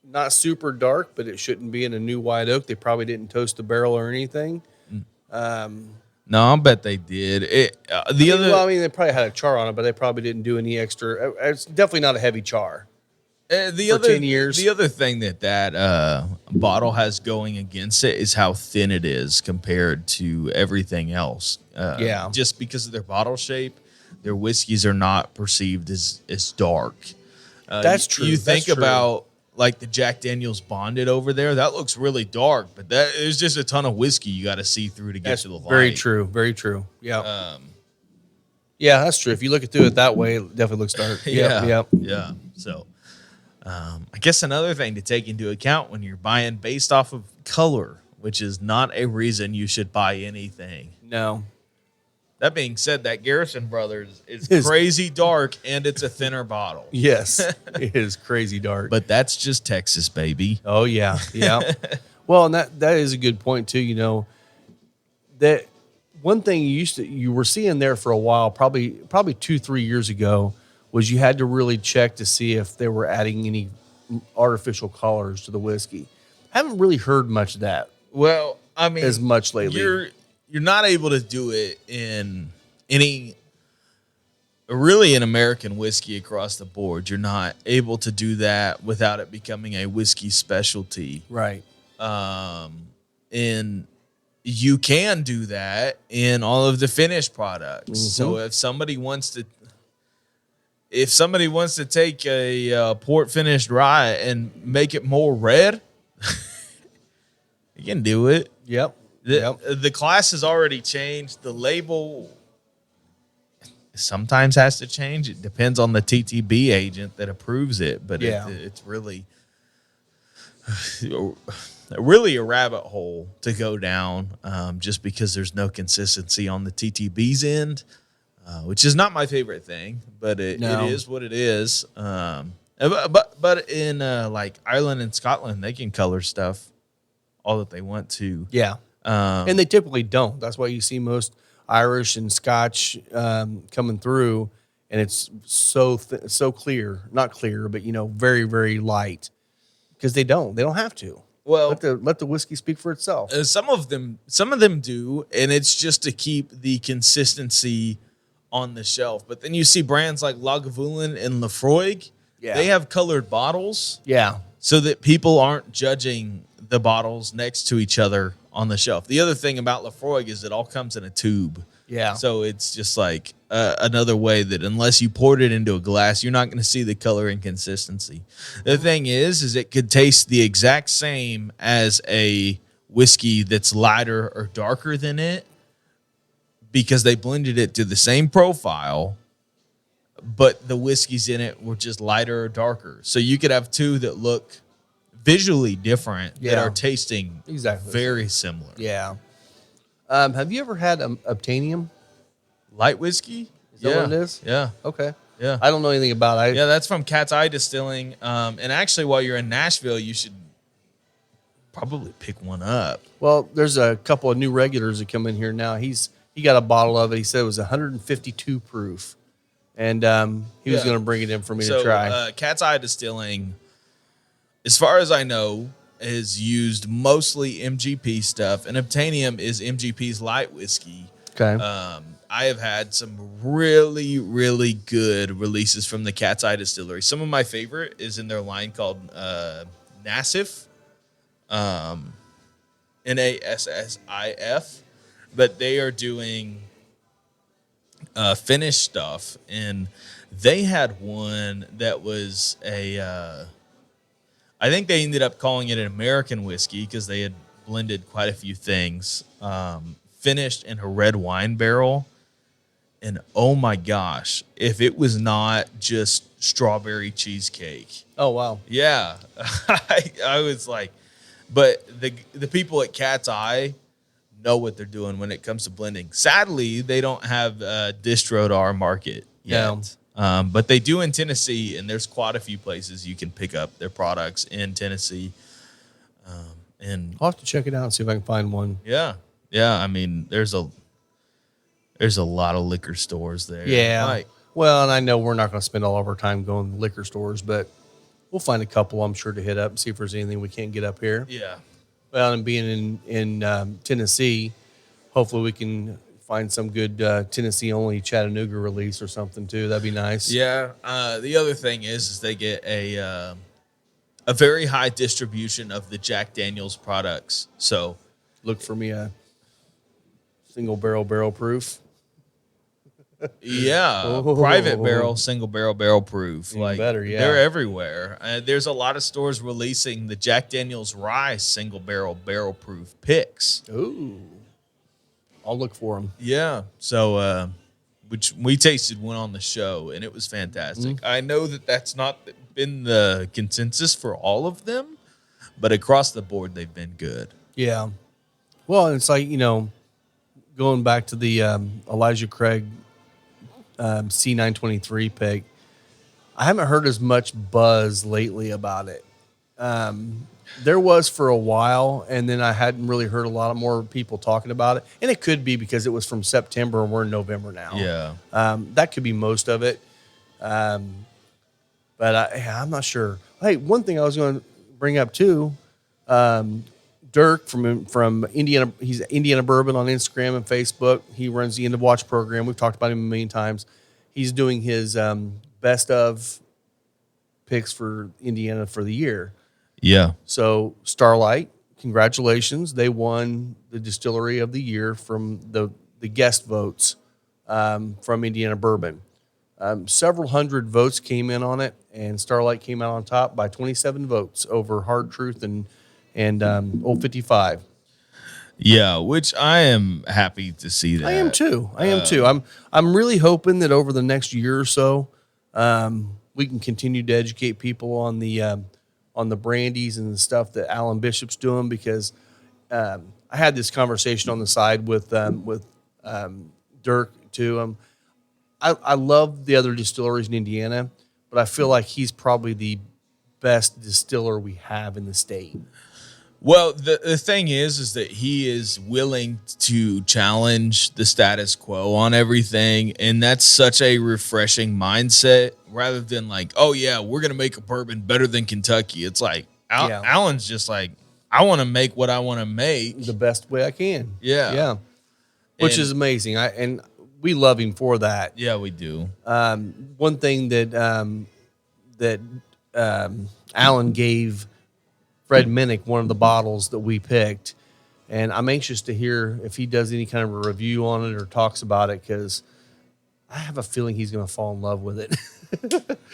not super dark, but it shouldn't be in a new White Oak. They probably didn't toast the barrel or anything. No, I'll bet they did. They probably had a char on it, but they probably didn't do any extra. It's definitely not a heavy char. For 10 years. The other thing that bottle has going against it is how thin it is compared to everything else. Just because of their bottle shape, their whiskeys are not perceived as dark. That's true. You think about like the Jack Daniel's Bonded over there, that looks really dark, but that is just a ton of whiskey you got to see through to get to the light. Very true. Very true. Yeah. Yeah, that's true. If you look through it that way, it definitely looks dark. Yeah. So, I guess another thing to take into account when you're buying based off of color, which is not a reason you should buy anything. No. That being said, that Garrison Brothers is crazy dark, and it's a thinner bottle. Yes, it is crazy dark. But that's just Texas, baby. Oh, yeah. Yeah. Well, and that is a good point, too. That one thing you were seeing there for a while, probably 2-3 years ago, was you had to really check to see if they were adding any artificial colors to the whiskey. Haven't really heard much of that. Well, I mean, as much lately. You're not able to do it in any really in American whiskey across the board. You're not able to do that without it becoming a whiskey specialty. Right. And you can do that in all of the finished products. Mm-hmm. So if somebody wants to take a port finished rye and make it more red, you can do it. Yep. The class has already changed. The label sometimes has to change. It depends on the TTB agent that approves it, but it's really a rabbit hole to go down just because there's no consistency on the TTB's end, which is not my favorite thing, but it is what it is. But in like Ireland and Scotland, they can color stuff all that they want to. Yeah. And they typically don't. That's why you see most Irish and Scotch coming through, and it's so clear. Not clear, but very, very light. Because they don't have to. Well, let the whiskey speak for itself. Some of them do, and it's just to keep the consistency on the shelf. But then you see brands like Lagavulin and Lafroig. Yeah. They have colored bottles. Yeah. So that people aren't judging the bottles next to each other on the shelf. The other thing about Lafroig is it all comes in a tube. Yeah. So it's just like another way that unless you poured it into a glass, you're not going to see the color inconsistency. The thing is it could taste the exact same as a whiskey that's lighter or darker than it because they blended it to the same profile, but the whiskeys in it were just lighter or darker. So you could have two that look visually different that are tasting very similar. Yeah. Have you ever had Obtainium? Light whiskey? Is that what it is? Yeah. Okay. Yeah. I don't know anything about it. Yeah, that's from Cat's Eye Distilling. And actually, while you're in Nashville, you should probably pick one up. Well, there's a couple of new regulars that come in here now. He got a bottle of it. He said it was 152 proof. And he was going to bring it in for me to try. Cat's Eye Distilling, as far as I know, has used mostly MGP stuff, and Obtainium is MGP's light whiskey. Okay. I have had some really, really good releases from the Cat's Eye Distillery. Some of my favorite is in their line called Nassif, Nassif, but they are doing Finnish stuff, and they had one that was I think they ended up calling it an American whiskey because they had blended quite a few things, finished in a red wine barrel. And oh my gosh, if it was not just strawberry cheesecake. Oh, wow. Yeah. I was like, but the people at Cat's Eye know what they're doing when it comes to blending. Sadly, they don't have distro to our market yet. Yeah. But they do in Tennessee, and there's quite a few places you can pick up their products in Tennessee. And I'll have to check it out and see if I can find one. Yeah. I mean, there's There's a lot of liquor stores there. Yeah. Like, Well, and I know we're not going to spend all of our time going to liquor stores, but we'll find a couple, I'm sure, to hit up and see if there's anything we can't get up here. yeah. Well, and being in Tennessee, hopefully we can find some good Tennessee-only Chattanooga release or something, too. That'd be nice. Yeah. The other thing is they get a very high distribution of the Jack Daniel's products. So Look for me a single barrel proof. yeah, Oh. private barrel, single barrel proof. Even better, yeah. They're everywhere. There's a lot of stores releasing the Jack Daniel's Rye single barrel proof picks. Ooh. I'll look for them. Yeah. So, which we tasted one on the show, and it was fantastic. I know that that's not been the consensus for all of them, but across the board, they've been good. Yeah. Well, it's like, going back to the Elijah Craig C923 pick, I haven't heard as much buzz lately about it. There was for a while, and then I hadn't really heard a lot of more people talking about it. And it could be because it was from September and we're in November now. Yeah. That could be most of it. But I'm not sure. Hey, one thing I was going to bring up too, Dirk from Indiana, he's Indiana Bourbon on Instagram and Facebook. He runs the End of Watch program. We've talked about him a million times. He's doing his best of picks for Indiana for the year. Yeah. So Starlight, congratulations. They won the distillery of the year from the guest votes from Indiana Bourbon. Several hundred votes came in on it, and Starlight came out on top by 27 votes over Hard Truth and Old 55. Yeah, which I am happy to see that. I am too. I'm really hoping that over the next year or so, we can continue to educate people on the brandies and the stuff that Alan Bishop's doing, because I had this conversation on the side with Dirk too. I love the other distilleries in Indiana, but I feel like he's probably the best distiller we have in the state. Well, the thing is that he is willing to challenge the status quo on everything, and that's such a refreshing mindset rather than like, oh, yeah, we're going to make a bourbon better than Kentucky. It's like Alan's just like, I want to make what I want to make. The best way I can. Yeah. Yeah. Which is amazing. And we love him for that. Yeah, we do. One thing that Alan gave Fred Minnick one of the bottles that we picked, and I'm anxious to hear if he does any kind of a review on it or talks about it, because I have a feeling he's going to fall in love with it.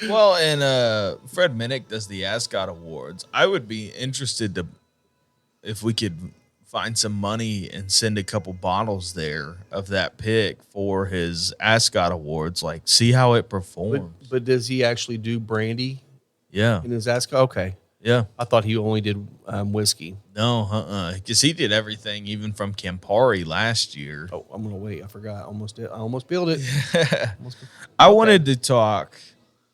Well, and Fred Minnick does the Ascot Awards. I would be interested to, if we could find some money and send a couple bottles there of that pick for his Ascot Awards, like see how it performs. But does he actually do brandy Yeah. in his Ascot? Okay. Yeah. I thought he only did whiskey. No, because he did everything, even from Campari last year. Oh, I'm going to wait. I forgot. I almost built it. I wanted to talk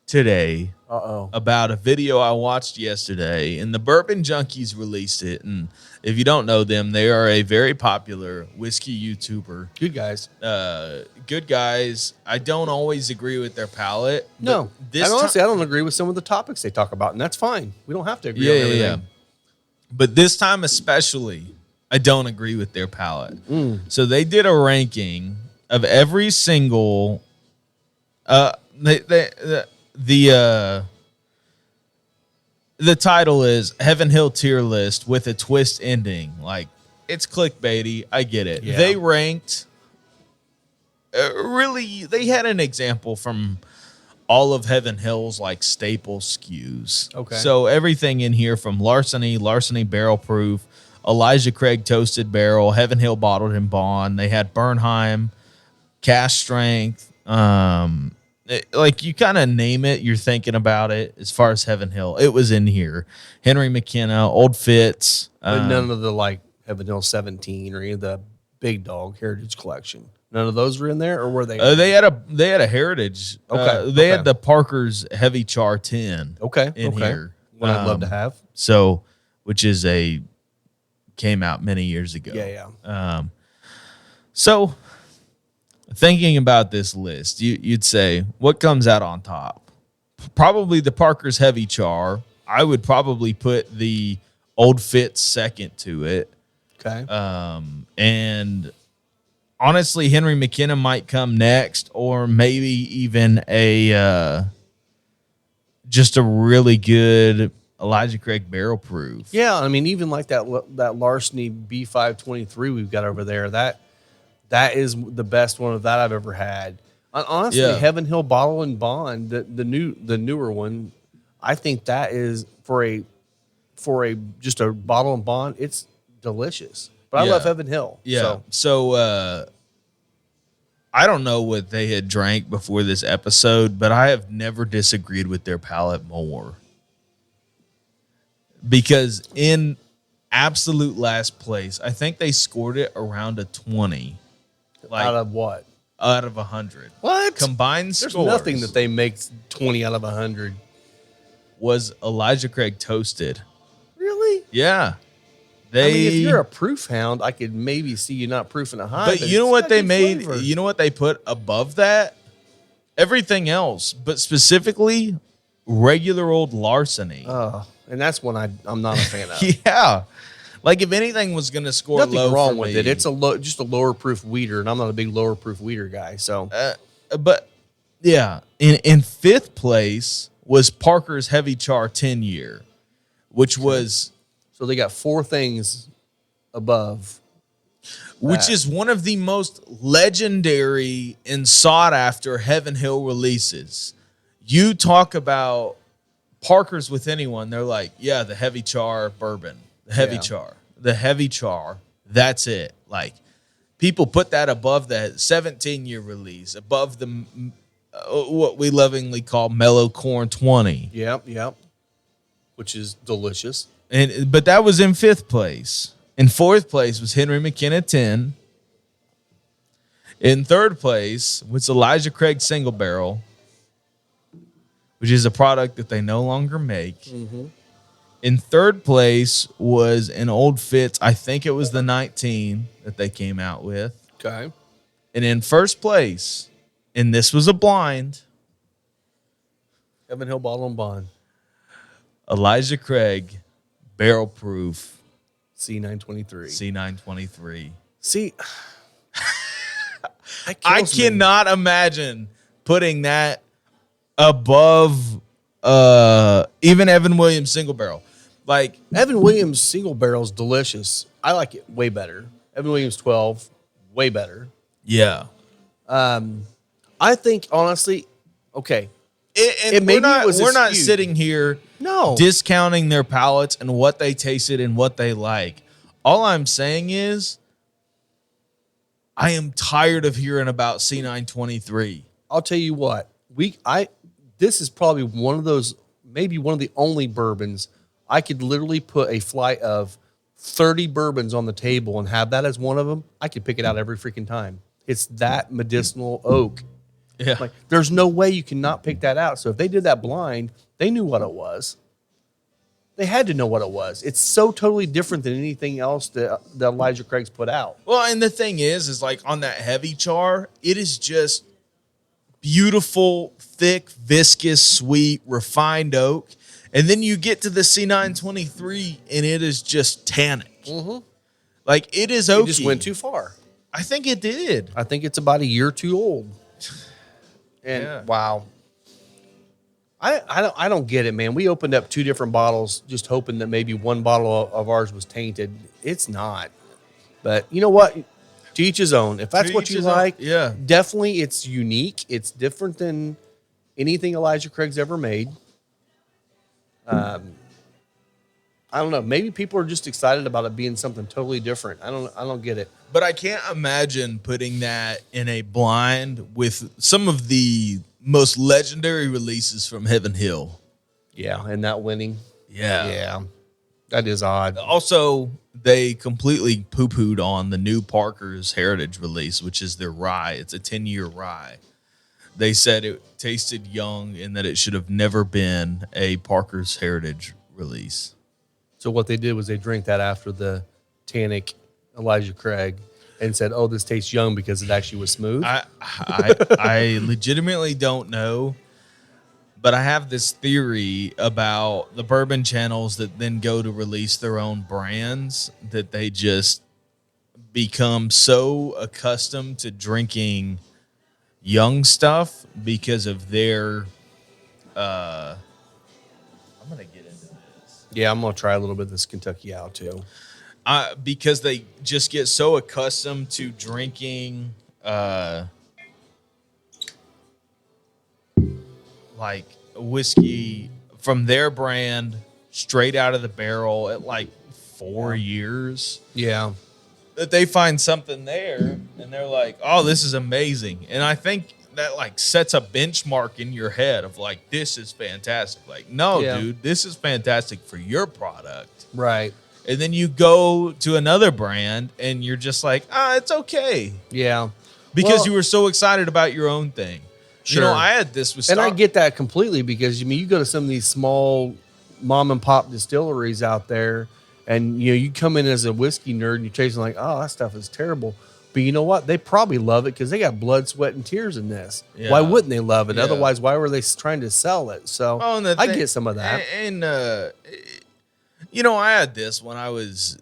today Uh-oh. about a video I watched yesterday, and the Bourbon Junkies released it. And if you don't know them, they are a very popular whiskey YouTuber. Good guys. Good guys. I don't always agree with their palate. No. This and honestly, I don't agree with some of the topics they talk about, and that's fine. We don't have to agree on everything. Yeah. But this time especially, I don't agree with their palate. So they did a ranking of every single the title is Heaven Hill Tier List with a twist ending. Like, it's clickbaity. I get it. Yeah. They ranked really, they had an example from all of Heaven Hill's like staple SKUs. Okay. So everything in here from Larceny Barrel Proof, Elijah Craig Toasted Barrel, Heaven Hill Bottled and Bond. They had Bernheim, Cask Strength. Like you kind of name it, you're thinking about it. As far as Heaven Hill, it was in here. Henry McKenna, Old Fitz. But none of the like Heaven Hill 17 or any of the Big Dog Heritage Collection. None of those were in there, or were they? They had a heritage. Okay. They had the Parker's Heavy Char 10. Okay. In here. What I'd love to have. So, which is came out many years ago. Yeah. So thinking about this list, you'd say, what comes out on top? Probably the Parker's Heavy Char. I would probably put the Old Fitz second to it. Okay. And honestly, Henry McKenna might come next, or maybe even just a really good Elijah Craig barrel proof. Yeah, I mean, even like that Larceny B523 we've got over there, that is the best one of that I've ever had. Honestly, Yeah. Heaven Hill Bottle and Bond, the newer one, I think that is for a just a bottle and bond, it's delicious. But I Yeah. love Heaven Hill. Yeah. So I don't know what they had drank before this episode, but I have never disagreed with their palate more. Because in absolute last place, I think they scored it around a 20. Like out of what? out of 100. What? Combined There's scores nothing that they make 20 out of 100. was Elijah Craig Toasted. Really? Yeah. I mean, if you're a proof hound, I could maybe see you not proofing a high. But you know it's what got they good made? flavor. You know what they put above that? Everything else, but specifically regular old Larceny. And that's one I'm not a fan of. Yeah. Like if anything was going to score Nothing low wrong for with me, it. It's just a lower proof weeder, and I'm not a big lower proof weeder guy. So but yeah, in fifth place was Parker's Heavy Char 10 year, which was so they got four things above. which is one of the most legendary and sought after Heaven Hill releases. You talk about Parker's with anyone, they're like, yeah, the Heavy Char bourbon, the Heavy Char, the Heavy Char. That's it. Like people put that above the 17-year release, above the what we lovingly call Mellow Corn 20. Yep. Which is delicious. But that was in fifth place. In fourth place was Henry McKenna 10. In third place was Elijah Craig Single Barrel, which is a product that they no longer make. Mm-hmm. In third place was an Old Fitz. I think it was the 19 that they came out with. Okay. And in first place, and this was a blind, Heaven Hill Bottle and Bond. Elijah Craig Barrel Proof C923. C923. See, that I kills me. cannot imagine putting that above even Evan Williams Single Barrel. Like Evan Williams single barrel is delicious. I like it way better. Evan Williams 12, way better. yeah. I think honestly, okay. And maybe we're it was not skewed. sitting here No. discounting their palates and what they tasted and what they like. All I'm saying is I am tired of hearing about C923. I'll tell you what. This is probably one of those, maybe one of the only bourbons I could literally put a flight of 30 bourbons on the table and have that as one of them. I could pick it out every freaking time. It's that medicinal oak. Yeah. Like, there's no way you cannot pick that out. So if they did that blind, they knew what it was. They had to know what it was. It's so totally different than anything else that Elijah Craig's put out. Well, and the thing is like on that Heavy Char, it is just beautiful, thick, viscous, sweet, refined oak. And then you get to the C923 and it is just tannic. Mm-hmm. Like it is It oaky. just went too far. I think it did. I think it's about a year too old. And Yeah. wow. I don't get it, man. We opened up two different bottles just hoping that maybe one bottle of ours was tainted. It's not. But you know what? To each his own. If that's To what each you his own. like, Yeah. definitely it's unique. It's different than anything Elijah Craig's ever made. I don't know. Maybe people are just excited about it being something totally different. I don't get it. But I can't imagine putting that in a blind with some of the most legendary releases from Heaven Hill. Yeah, and not winning. Yeah. Yeah. That is odd. Also, they completely poo-pooed on the new Parker's Heritage release, which is their rye. It's a 10-year rye. They said it tasted young and that it should have never been a Parker's Heritage release. So what they did was they drank that after the Tannic Elijah Craig. and said, "Oh, this tastes young," because it actually was smooth? I legitimately don't know, but I have this theory about the bourbon channels that then go to release their own brands that they just become so accustomed to drinking young stuff because of their I'm gonna get into this. Yeah, I'm gonna try a little bit of this Kentucky Owl too. Because they just get so accustomed to drinking like whiskey from their brand straight out of the barrel at like 4 years. Yeah, That they find something there and they're like, oh, this is amazing. And I think that like sets a benchmark in your head of like, this is fantastic. Like, no, dude, this is fantastic for your product. right. And then you go to another brand and you're just like, it's okay. Yeah, Because you were so excited about your own thing. Sure. You know, I had this with and I get that completely, because you go to some of these small mom and pop distilleries out there, and you come in as a whiskey nerd and you're tasting like, oh, that stuff is terrible. But you know what? They probably love it because they got blood, sweat, and tears in this. Yeah. Why wouldn't they love it? Yeah. Otherwise, why were they trying to sell it? So I get some of that. And I had this when I was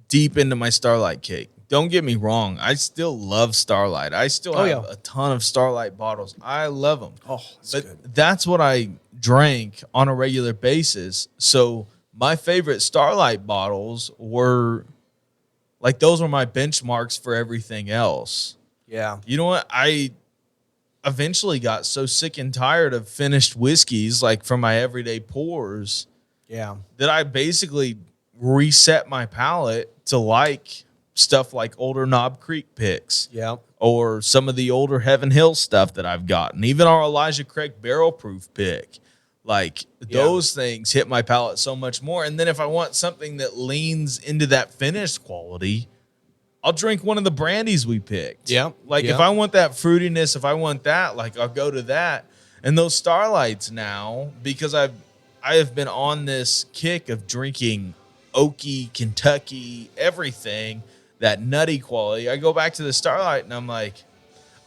deep into my Starlight cake. Don't get me wrong. I still love Starlight. I still have a ton of Starlight bottles. I love them. Oh, good. That's what I drank on a regular basis. So my favorite Starlight bottles were like, those were my benchmarks for everything else. Yeah. You know what? I eventually got so sick and tired of finished whiskeys, like from my everyday pours, Yeah. that I basically reset my palate to like stuff like older Knob Creek picks. Yeah. Or some of the older Heaven Hill stuff that I've gotten. Even our Elijah Craig barrel proof pick. Like, those things hit my palate so much more. And then if I want something that leans into that finished quality, I'll drink one of the brandies we picked. Yeah. Like, if I want that fruitiness, if I want that, like, I'll go to that. And those Starlights now, because I have been on this kick of drinking oaky, Kentucky, everything, that nutty quality. I go back to the Starlight and I'm like,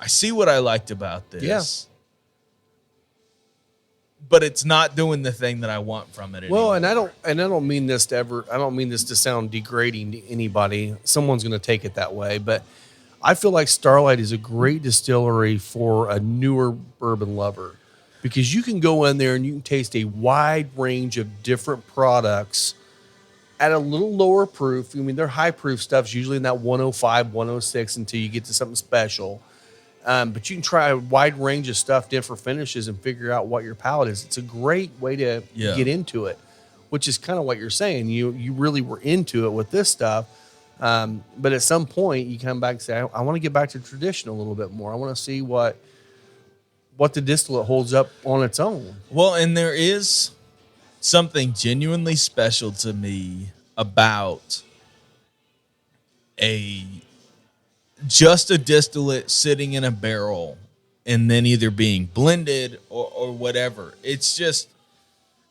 I see what I liked about this. Yeah. But it's not doing the thing that I want from it anymore. Well, and I don't mean this to sound degrading to anybody. Someone's going to take it that way, but I feel like Starlight is a great distillery for a newer bourbon lover, because you can go in there and you can taste a wide range of different products at a little lower proof. I mean, their high proof stuff's usually in that 105, 106 until you get to something special. But you can try a wide range of stuff, different finishes, and figure out what your palate is. It's a great way to get into it, which is kind of what you're saying. You really were into it with this stuff. But at some point, you come back and say, I want to get back to tradition a little bit more. I want to see what the distillate holds up on its own. Well, and there is something genuinely special to me about just a distillate sitting in a barrel and then either being blended or whatever. It's just,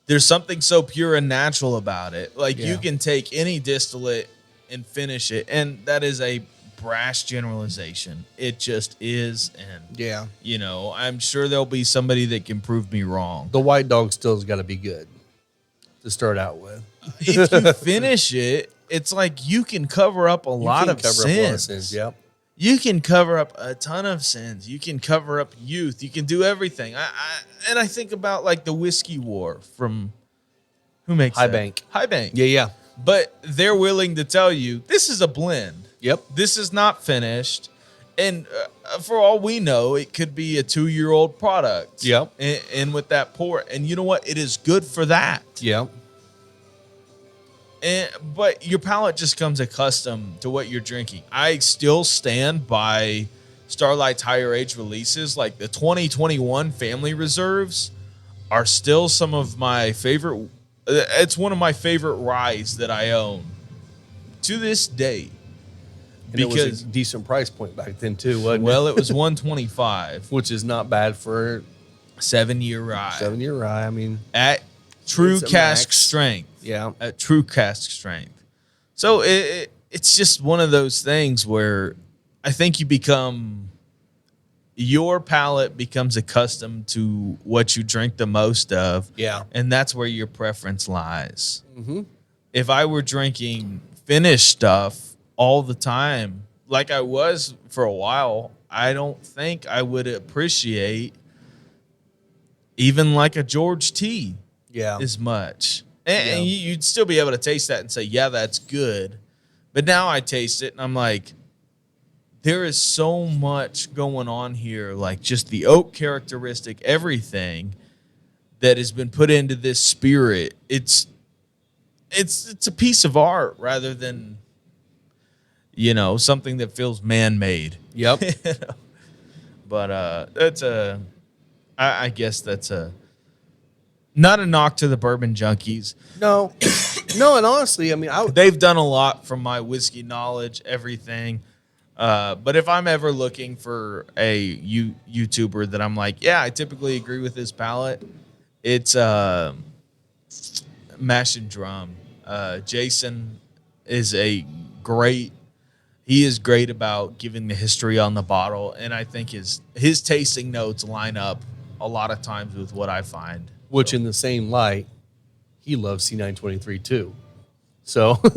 there's something so pure and natural about it. Like, you can take any distillate and finish it, and that is a brash generalization. It just is. And I'm sure there'll be somebody that can prove me wrong. The White Dog still's got to be good to start out with. If you finish it, it's like you can cover up a lot of sins. Yep. You can cover up a ton of sins. You can cover up youth. You can do everything. I think about like the Whiskey War from who makes High that? Bank. High Bank. Yeah. But they're willing to tell you this is a blend. Yep. This is not finished. And for all we know, it could be a 2-year-old product. Yep. And with that pour. And you know what? It is good for that. Yep. But your palate just comes accustomed to what you're drinking. I still stand by Starlight's higher age releases. Like the 2021 Family Reserves are still some of my favorite. It's one of my favorite ryes that I own to this day. And it was a decent price point back then too, wasn't it? Well, it was $125, which is not bad for 7-year rye. 7-year rye. I mean, at true It's a cask max. strength. Yeah. At true cask strength. So it's just one of those things where I think your palate becomes accustomed to what you drink the most of. Yeah. And that's where your preference lies. Mm-hmm. If I were drinking finished stuff all the time, like I was for a while, I don't think I would appreciate even like a George T Yeah. as much. And you'd still be able to taste that and say, yeah, that's good. But now I taste it and I'm like, there is so much going on here, like just the oak characteristic, everything that has been put into this spirit. It's a piece of art rather than, something that feels man-made. Yep. But I guess that's not a knock to the bourbon junkies. No, and honestly, I mean, They've done a lot from my whiskey knowledge, everything. But if I'm ever looking for a YouTuber that I'm like, yeah, I typically agree with his palate, it's Mash and Drum. Jason is he is great about giving the history on the bottle, and I think his tasting notes line up a lot of times with what I find. which in the same light, he loves C923 too. So you're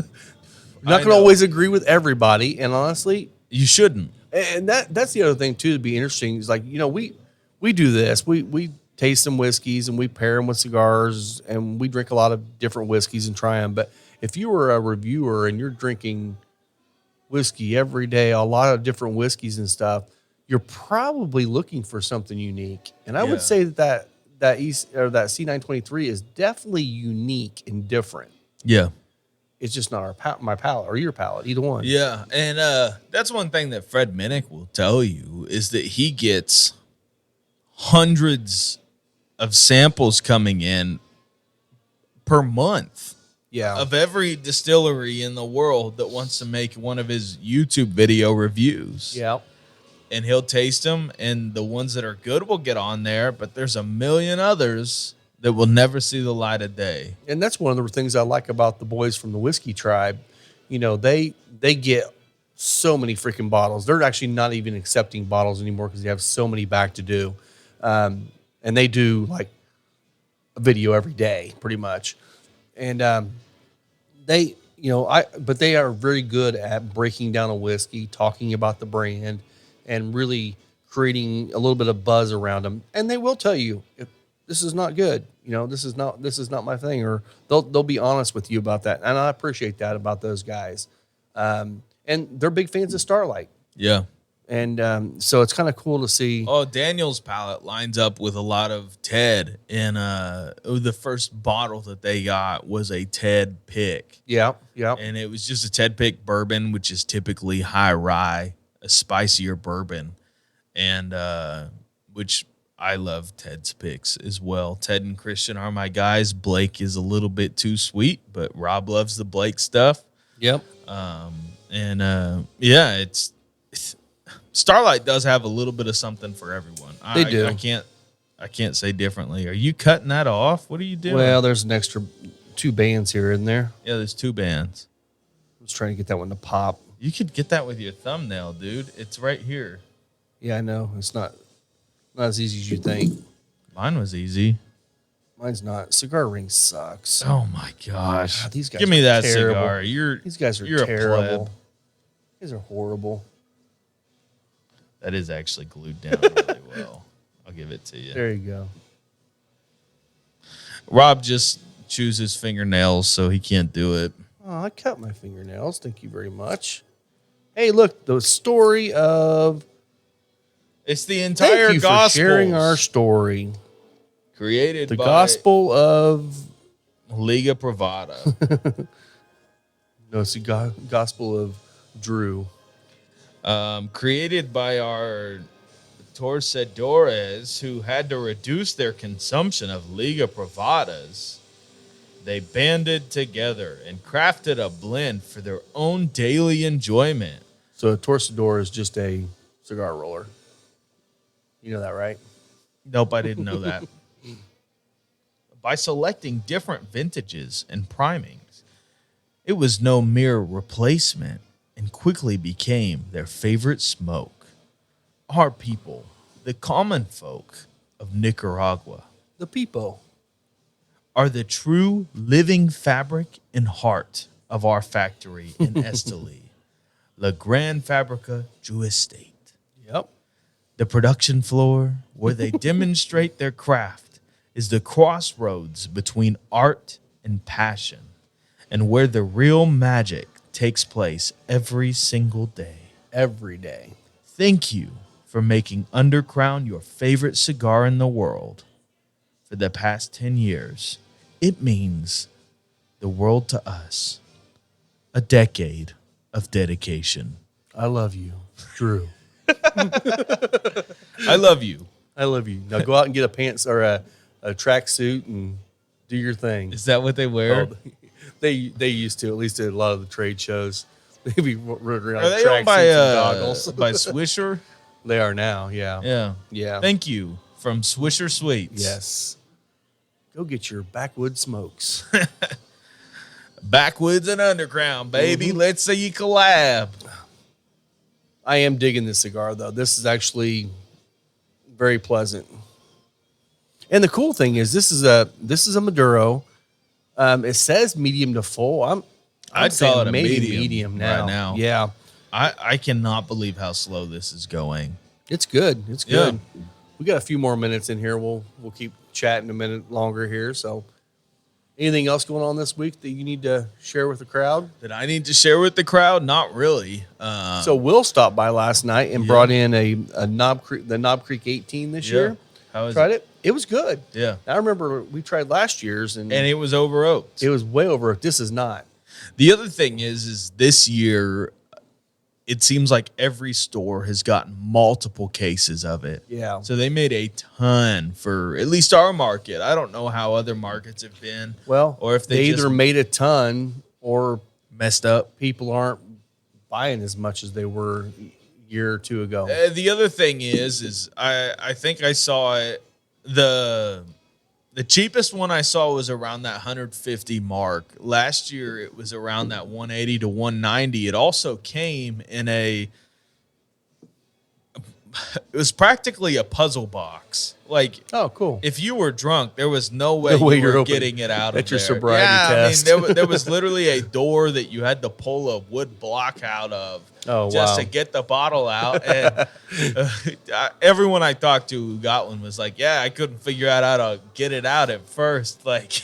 not going to always agree with everybody, and honestly, You shouldn't. and that's the other thing too to be interesting is like, we do this. We taste some whiskeys and we pair them with cigars and we drink a lot of different whiskeys and try them. But if you were a reviewer and you're drinking whiskey every day, a lot of different whiskeys and stuff, you're probably looking for something unique. And I would say that C923 is definitely unique and different. Yeah. It's just not my palate or your palate, either one. Yeah, and that's one thing that Fred Minnick will tell you is that he gets hundreds of samples coming in per month of every distillery in the world that wants to make one of his YouTube video reviews. Yeah. And he'll taste them, and the ones that are good will get on there, but there's a million others that will never see the light of day. And that's one of the things I like about the boys from the Whiskey Tribe. They get so many freaking bottles. They're actually not even accepting bottles anymore because they have so many back to do. And they do like a video every day, pretty much. And but they are very good at breaking down a whiskey, talking about the brand, and really creating a little bit of buzz around them. And they will tell you if this is not good, this is not my thing, or they'll be honest with you about that. And I appreciate that about those guys. And they're big fans of Starlight. Yeah. And so it's kind of cool to see. Oh, Daniel's palate lines up with a lot of Ted. And the first bottle that they got was a Ted pick. Yeah. And it was just a Ted pick bourbon, which is typically high rye, a spicier bourbon. And which I love Ted's picks as well. Ted and Christian are my guys. Blake is a little bit too sweet, but Rob loves the Blake stuff. Yep. It's Starlight does have a little bit of something for everyone. They do. I can't say differently. Are you cutting that off? What are you doing? Well, there's an extra 2 bands here, isn't there? Yeah, there's 2 bands. I was trying to get that one to pop. You could get that with your thumbnail, dude. It's right here. Yeah, I know. It's not as easy as you think. Mine was easy. Mine's not. Cigar ring sucks. Oh my gosh! God, these guys give me are that terrible. cigar. These guys are you're terrible. A pleb. These are horrible. That is actually glued down really well. I'll give it to you. There you go. Rob just chews his fingernails, so he can't do it. Oh, I cut my fingernails. Thank you very much. Hey, look, the story of. It's the entire Thank you gospel. for sharing our story. Created The by Gospel of. Liga Privada. No, it's the Gospel of Drew. Created by our torcedores who had to reduce their consumption of Liga Privadas. They banded together and crafted a blend for their own daily enjoyment. So a torcedor is just a cigar roller. You know that, right? Nope, I didn't know that. By selecting different vintages and primings, it was no mere replacement. and quickly became their favorite smoke. Our people, the common folk of Nicaragua, The people. are the true living fabric and heart of our factory in Esteli, La Gran Fabrica du Estate. Yep. The production floor where they demonstrate their craft is the crossroads between art and passion, and where the real magic takes place every single day. Every day. Thank you for making Undercrown your favorite cigar in the world. For the past 10 years, it means the world to us. A decade of dedication. I love you, Drew. I love you. I love you. Now go out and get a pants or a tracksuit and do your thing. Is that what they wear? Oh, they used to, at least at a lot of the trade shows. They'd be running around Are with they owned by tracksuits and goggles. by Swisher? They are now, yeah. Yeah. Yeah. Thank you from Swisher Sweets. Yes. Go get your backwoods smokes. Backwoods and Underground, baby. Let's see you collab. I am digging this cigar, though. This is actually very pleasant. And the cool thing is this is a Maduro. It says medium to full. I'd saying call it a maybe medium now. right now. Yeah. I cannot believe how slow this is going. It's good. It's Yeah. good. We got a few more minutes in here. We'll keep chatting a minute longer here. So anything else going on this week that you need to share with the crowd? That I need to share with the crowd? Not really. So Will stopped by last night and brought in the Knob Creek 18 this year. How is Tried it. It was good. Yeah. I remember we tried last year's and And it was over oaked. it was way over. This is not. The other thing is this year, it seems like every store has gotten multiple cases of it. Yeah. So they made a ton for at least our market. I don't know how other markets have been. Well, or if they they either just made a ton or messed up. people aren't buying as much as they were a year or two ago. The other thing is I think I saw it. The cheapest one I saw was around that 150 mark. Last year it was around that 180 to 190. It also came in it was practically a puzzle box. Like, Oh, cool. if you were drunk, there was no way No way you you're were open. getting it out At of your there. sobriety test. I mean, there was literally a door that you had to pull a wood block out of just wow. to get the bottle out. And everyone I talked to who got one was like, yeah, I couldn't figure out how to get it out at first. Like,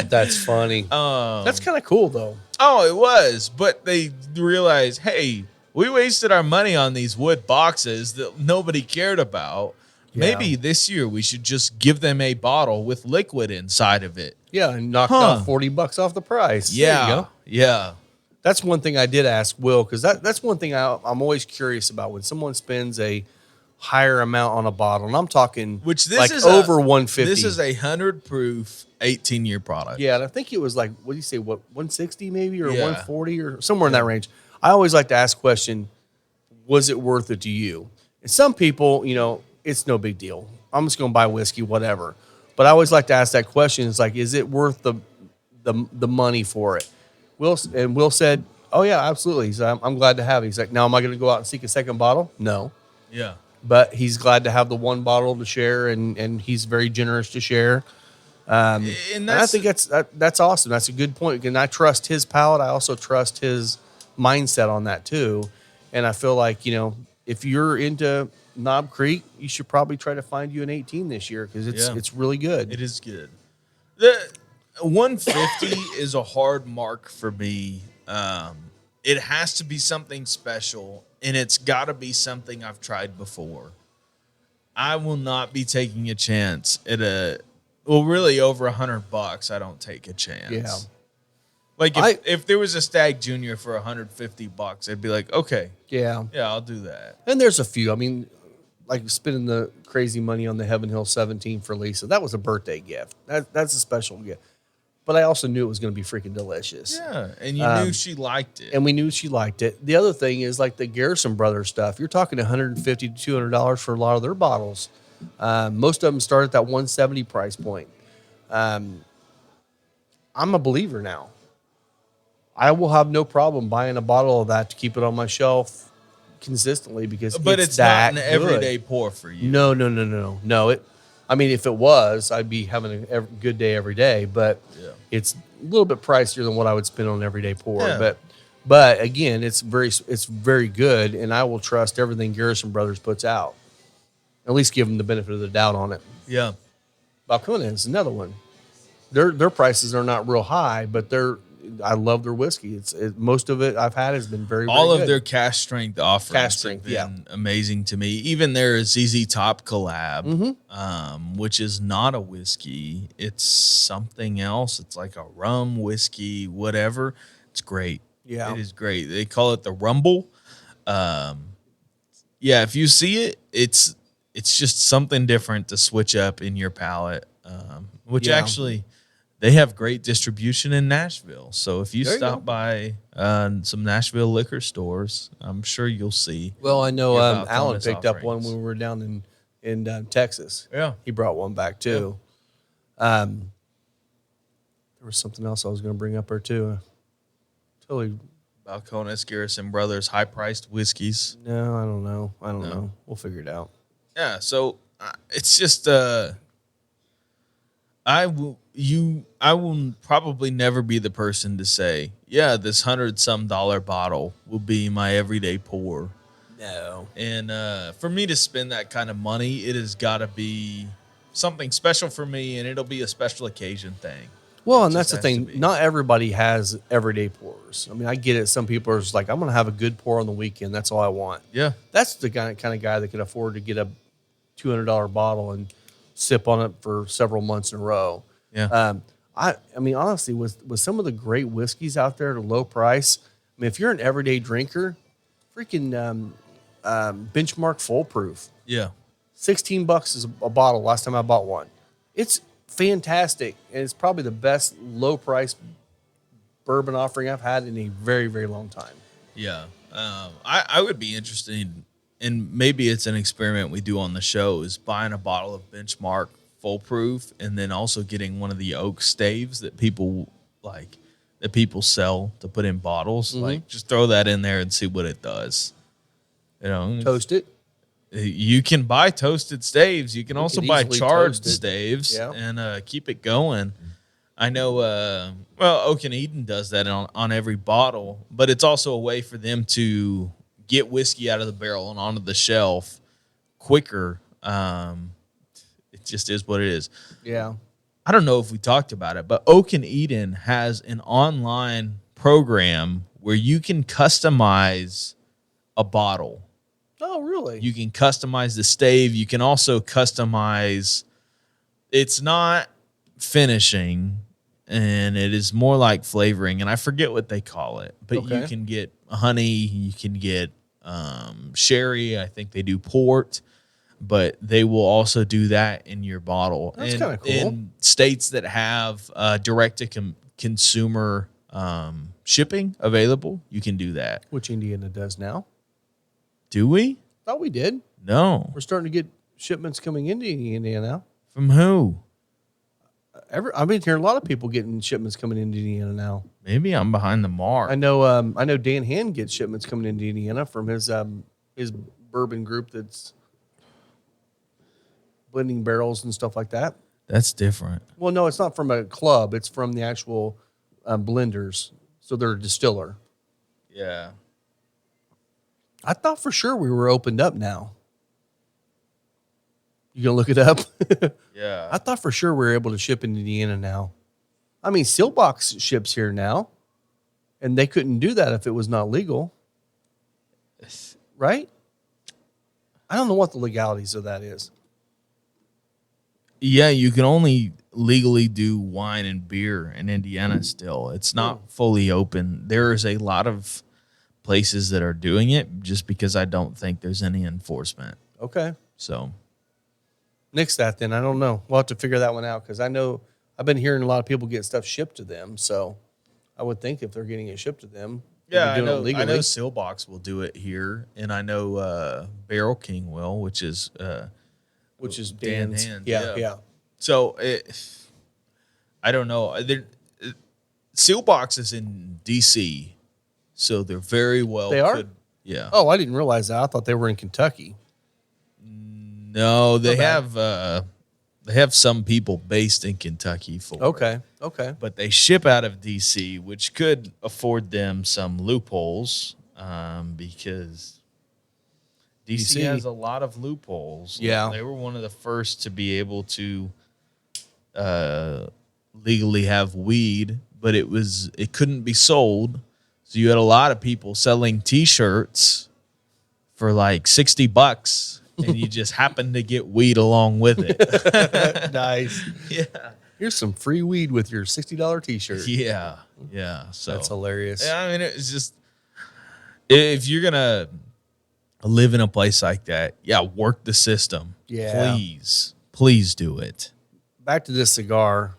That's funny. That's kind of cool, though. oh, it was. But they realized, hey, we wasted our money on these wood boxes that nobody cared about. Yeah. Maybe this year we should just give them a bottle with liquid inside of it. Yeah, and knocked out $40 off the price. There you Yeah. go. Yeah. That's one thing I did ask Will, because that's one thing I'm always curious about when someone spends a higher amount on a bottle, and I'm talking Which this like is over 150. This is a 100 proof 18-year product. Yeah, and I think it was like, what do you say, 160 maybe, or Yeah. 140 or somewhere in that range. I always like to ask the question, was it worth it to you? And some people, it's no big deal. I'm just going to buy whiskey, whatever. But I always like to ask that question. It's like, is it worth the money for it? Will said, oh yeah, absolutely. He said, I'm glad to have it. He's like, now am I going to go out and seek a second bottle? No. Yeah. But he's glad to have the one bottle to share, and he's very generous to share. And I think that's awesome. That's a good point. And I trust his palate. I also trust his mindset on that too. And I feel like, if you're into Knob Creek, you should probably try to find you an 18 this year, because it's really good. It is good. The 150 is a hard mark for me. It has to be something special, and it's got to be something I've tried before. I will not be taking a chance at really over $100. I don't take a chance. Yeah. Like if there was a Stag Junior for $150, I'd be like, okay, Yeah. I'll do that. And there's a few. I mean, like spending the crazy money on the Heaven Hill 17 for Lisa. That was a birthday gift. That's a special gift. But I also knew it was going to be freaking delicious. Yeah, and you knew she liked it. And we knew she liked it. The other thing is like the Garrison Brothers stuff. You're talking $150 to $200 for a lot of their bottles. Most of them start at that 170 price point. I'm a believer now. I will have no problem buying a bottle of that to keep it on my shelf consistently because But it's not that an good. everyday pour for you. No. I mean, if it was, I'd be having a good day every day. But it's a little bit pricier than what I would spend on an everyday pour. Yeah. But again, it's very good, and I will trust everything Garrison Brothers puts out. At least give them the benefit of the doubt on it. Yeah. Balcones is another one. Their prices are not real high, but I love their whiskey. Most of it I've had has been very, All very of good. their cash strength offerings have been amazing to me. Even their ZZ Top collab, which is not a whiskey. It's something else. It's like a rum, whiskey, whatever. It's great. Yeah. It is great. They call it the Rumble. If you see it, it's just something different to switch up in your palate, which actually they have great distribution in Nashville. So if you stop by some Nashville liquor stores, I'm sure you'll see. Well, I know Alan picked up one when we were down in Texas. Yeah. He brought one back too. Yeah. There was something else I was going to bring up there too. Totally. Balcones, Garrison Brothers, high-priced whiskeys. No, I don't know. I don't know. We'll figure it out. Yeah, so it's just I will probably never be the person to say, yeah, this $100-some bottle will be my everyday pour. No. And for me to spend that kind of money, it has got to be something special for me, and it'll be a special occasion thing. Well, and that's the thing. Not everybody has everyday pours. I mean, I get it. Some people are just like, I'm going to have a good pour on the weekend. That's all I want. Yeah. That's the kind of guy that can afford to get a $200 bottle and sip on it for several months in a row. Yeah. I mean, honestly, with some of the great whiskeys out there at a low price, I mean, if you're an everyday drinker, freaking Benchmark Full Proof. Yeah. $16 is a bottle last time I bought one. It's fantastic, and it's probably the best low price bourbon offering I've had in a very, very long time. Yeah. I would be interested in maybe it's an experiment we do on the show is buying a bottle of Benchmark Full Proof and then also getting one of the oak staves that people sell to put in bottles. Mm-hmm. Like just throw that in there and see what it does. You know, toast it. You can buy toasted staves. You can also buy charred staves and keep it going. I know, Oak and Eden does that on every bottle, but it's also a way for them to get whiskey out of the barrel and onto the shelf quicker. It just is what it is. Yeah. I don't know if we talked about it, but Oak and Eden has an online program where you can customize a bottle. Oh, really? You can customize the stave. You can also customize. It's not finishing, and it is more like flavoring. And I forget what they call it, but you can get honey. You can get sherry. I think they do port, but they will also do that in your bottle. That's kind of cool. In states that have direct to consumer shipping available, you can do that. Which Indiana does now. Do we? Thought we did. No. We're starting to get shipments coming into Indiana now. From who? I've been hearing a lot of people getting shipments coming into Indiana now. Maybe I'm behind the mark. I know Dan Hand gets shipments coming into Indiana from his bourbon group that's blending barrels and stuff like that. That's different. Well, no, it's not from a club. It's from the actual blenders. So they're a distiller. Yeah. I thought for sure we were opened up now. You gonna look it up? Yeah. I thought for sure we were able to ship in Indiana now. I mean, Sealbox ships here now, and they couldn't do that if it was not legal, right? I don't know what the legalities of that is. Yeah, you can only legally do wine and beer in Indiana still. It's not fully open. There is a lot of places that are doing it just because I don't think there's any enforcement. Okay. So nix that then. I don't know. We'll have to figure that one out because I know I've been hearing a lot of people get stuff shipped to them. So I would think if they're getting it shipped to them, yeah, I know Sealbox will do it here, and I know Barrel King will, which is Dan's. Hand. Yeah. So I don't know. Seal Box is in D.C., so they're very well. They are? Yeah. Oh, I didn't realize that. I thought they were in Kentucky. No, they bad. have some people based in Kentucky for it. Okay. But they ship out of D.C., which could afford them some loopholes because D.C. has a lot of loopholes. Yeah. They were one of the first to be able to legally have weed, but it couldn't be sold. So you had a lot of people selling T-shirts for like $60, and you just happened to get weed along with it. Nice. Yeah. Here's some free weed with your $60 T-shirt. Yeah. So That's hilarious. Yeah, I mean, it's just if you're gonna live in a place like that, work the system. Yeah. Please do it. Back to this cigar.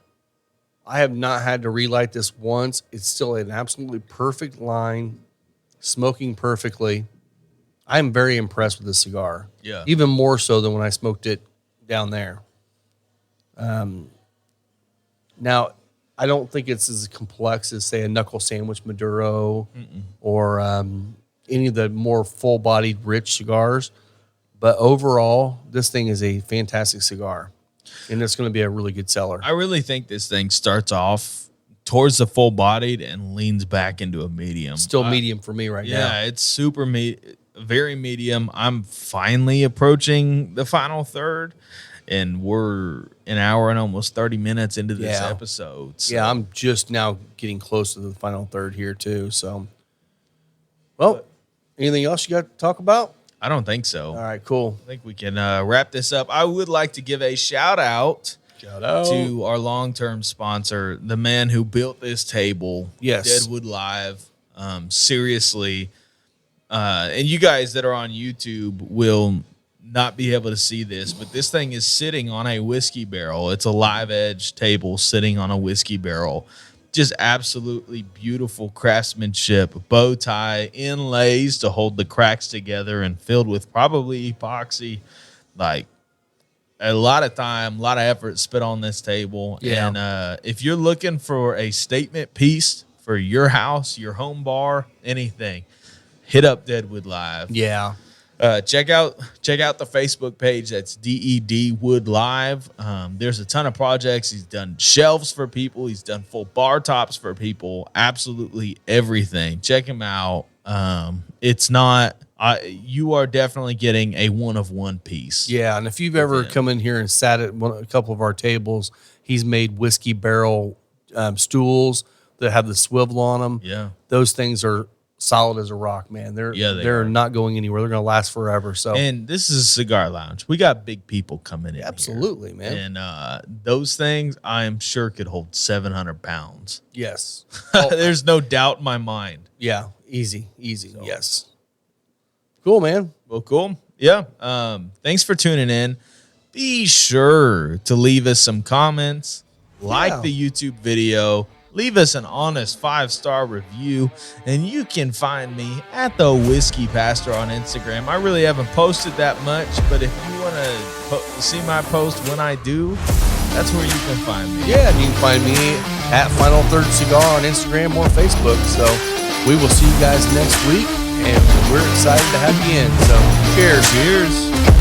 I have not had to relight this once. It's still an absolutely perfect line, smoking perfectly. I'm very impressed with this cigar. Yeah. Even more so than when I smoked it down there. Now, I don't think it's as complex as, say, a knuckle sandwich Maduro or any of the more full-bodied, rich cigars. But overall, this thing is a fantastic cigar, and it's going to be a really good seller. I really think this thing starts off towards the full-bodied and leans back into a medium. Still medium for me right now. Yeah, it's super very medium. I'm finally approaching the final third, and we're an hour and almost 30 minutes into this episode. So. Yeah, I'm just now getting close to the final third here too. So, well, anything else you got to talk about? I don't think so. All right, cool. I think we can wrap this up. I would like to give a shout out to our long-term sponsor, the man who built this table, Deadwood Live. Seriously, and you guys that are on YouTube will not be able to see this, but this thing is sitting on a whiskey barrel. It's a live edge table sitting on a whiskey barrel. Just absolutely beautiful craftsmanship, bow tie, inlays to hold the cracks together, and filled with probably epoxy. Like a lot of time, a lot of effort spent on this table. Yeah. And if you're looking for a statement piece for your house, your home bar, anything, hit up Deadwood Live. Yeah. Check out the Facebook page. That's DED Wood Live. There's a ton of projects. He's done shelves for people. He's done full bar tops for people. Absolutely everything. Check him out. It's not. You are definitely getting a one-of-one piece. Yeah, and if you've ever come in here and sat at a couple of our tables, he's made whiskey barrel stools that have the swivel on them. Yeah, those things are solid as a rock, man. They're not going anywhere. They're going to last forever. So, and this is a cigar lounge. We got big people coming in. Absolutely, here. Man. And those things, I am sure could hold 700 pounds. Yes, there's no doubt in my mind. Yeah, easy. So. Yes, cool, man. Well, cool. Yeah. Thanks for tuning in. Be sure to leave us some comments, like the YouTube video. Leave us an honest 5-star review, and you can find me at the Whiskey Pastor on Instagram. I really haven't posted that much, but if you want to see my post when I do, that's where you can find me. Yeah, and you can find me at Final Third Cigar on Instagram or Facebook. So we will see you guys next week, and we're excited to have you in. So cheers. Cheers.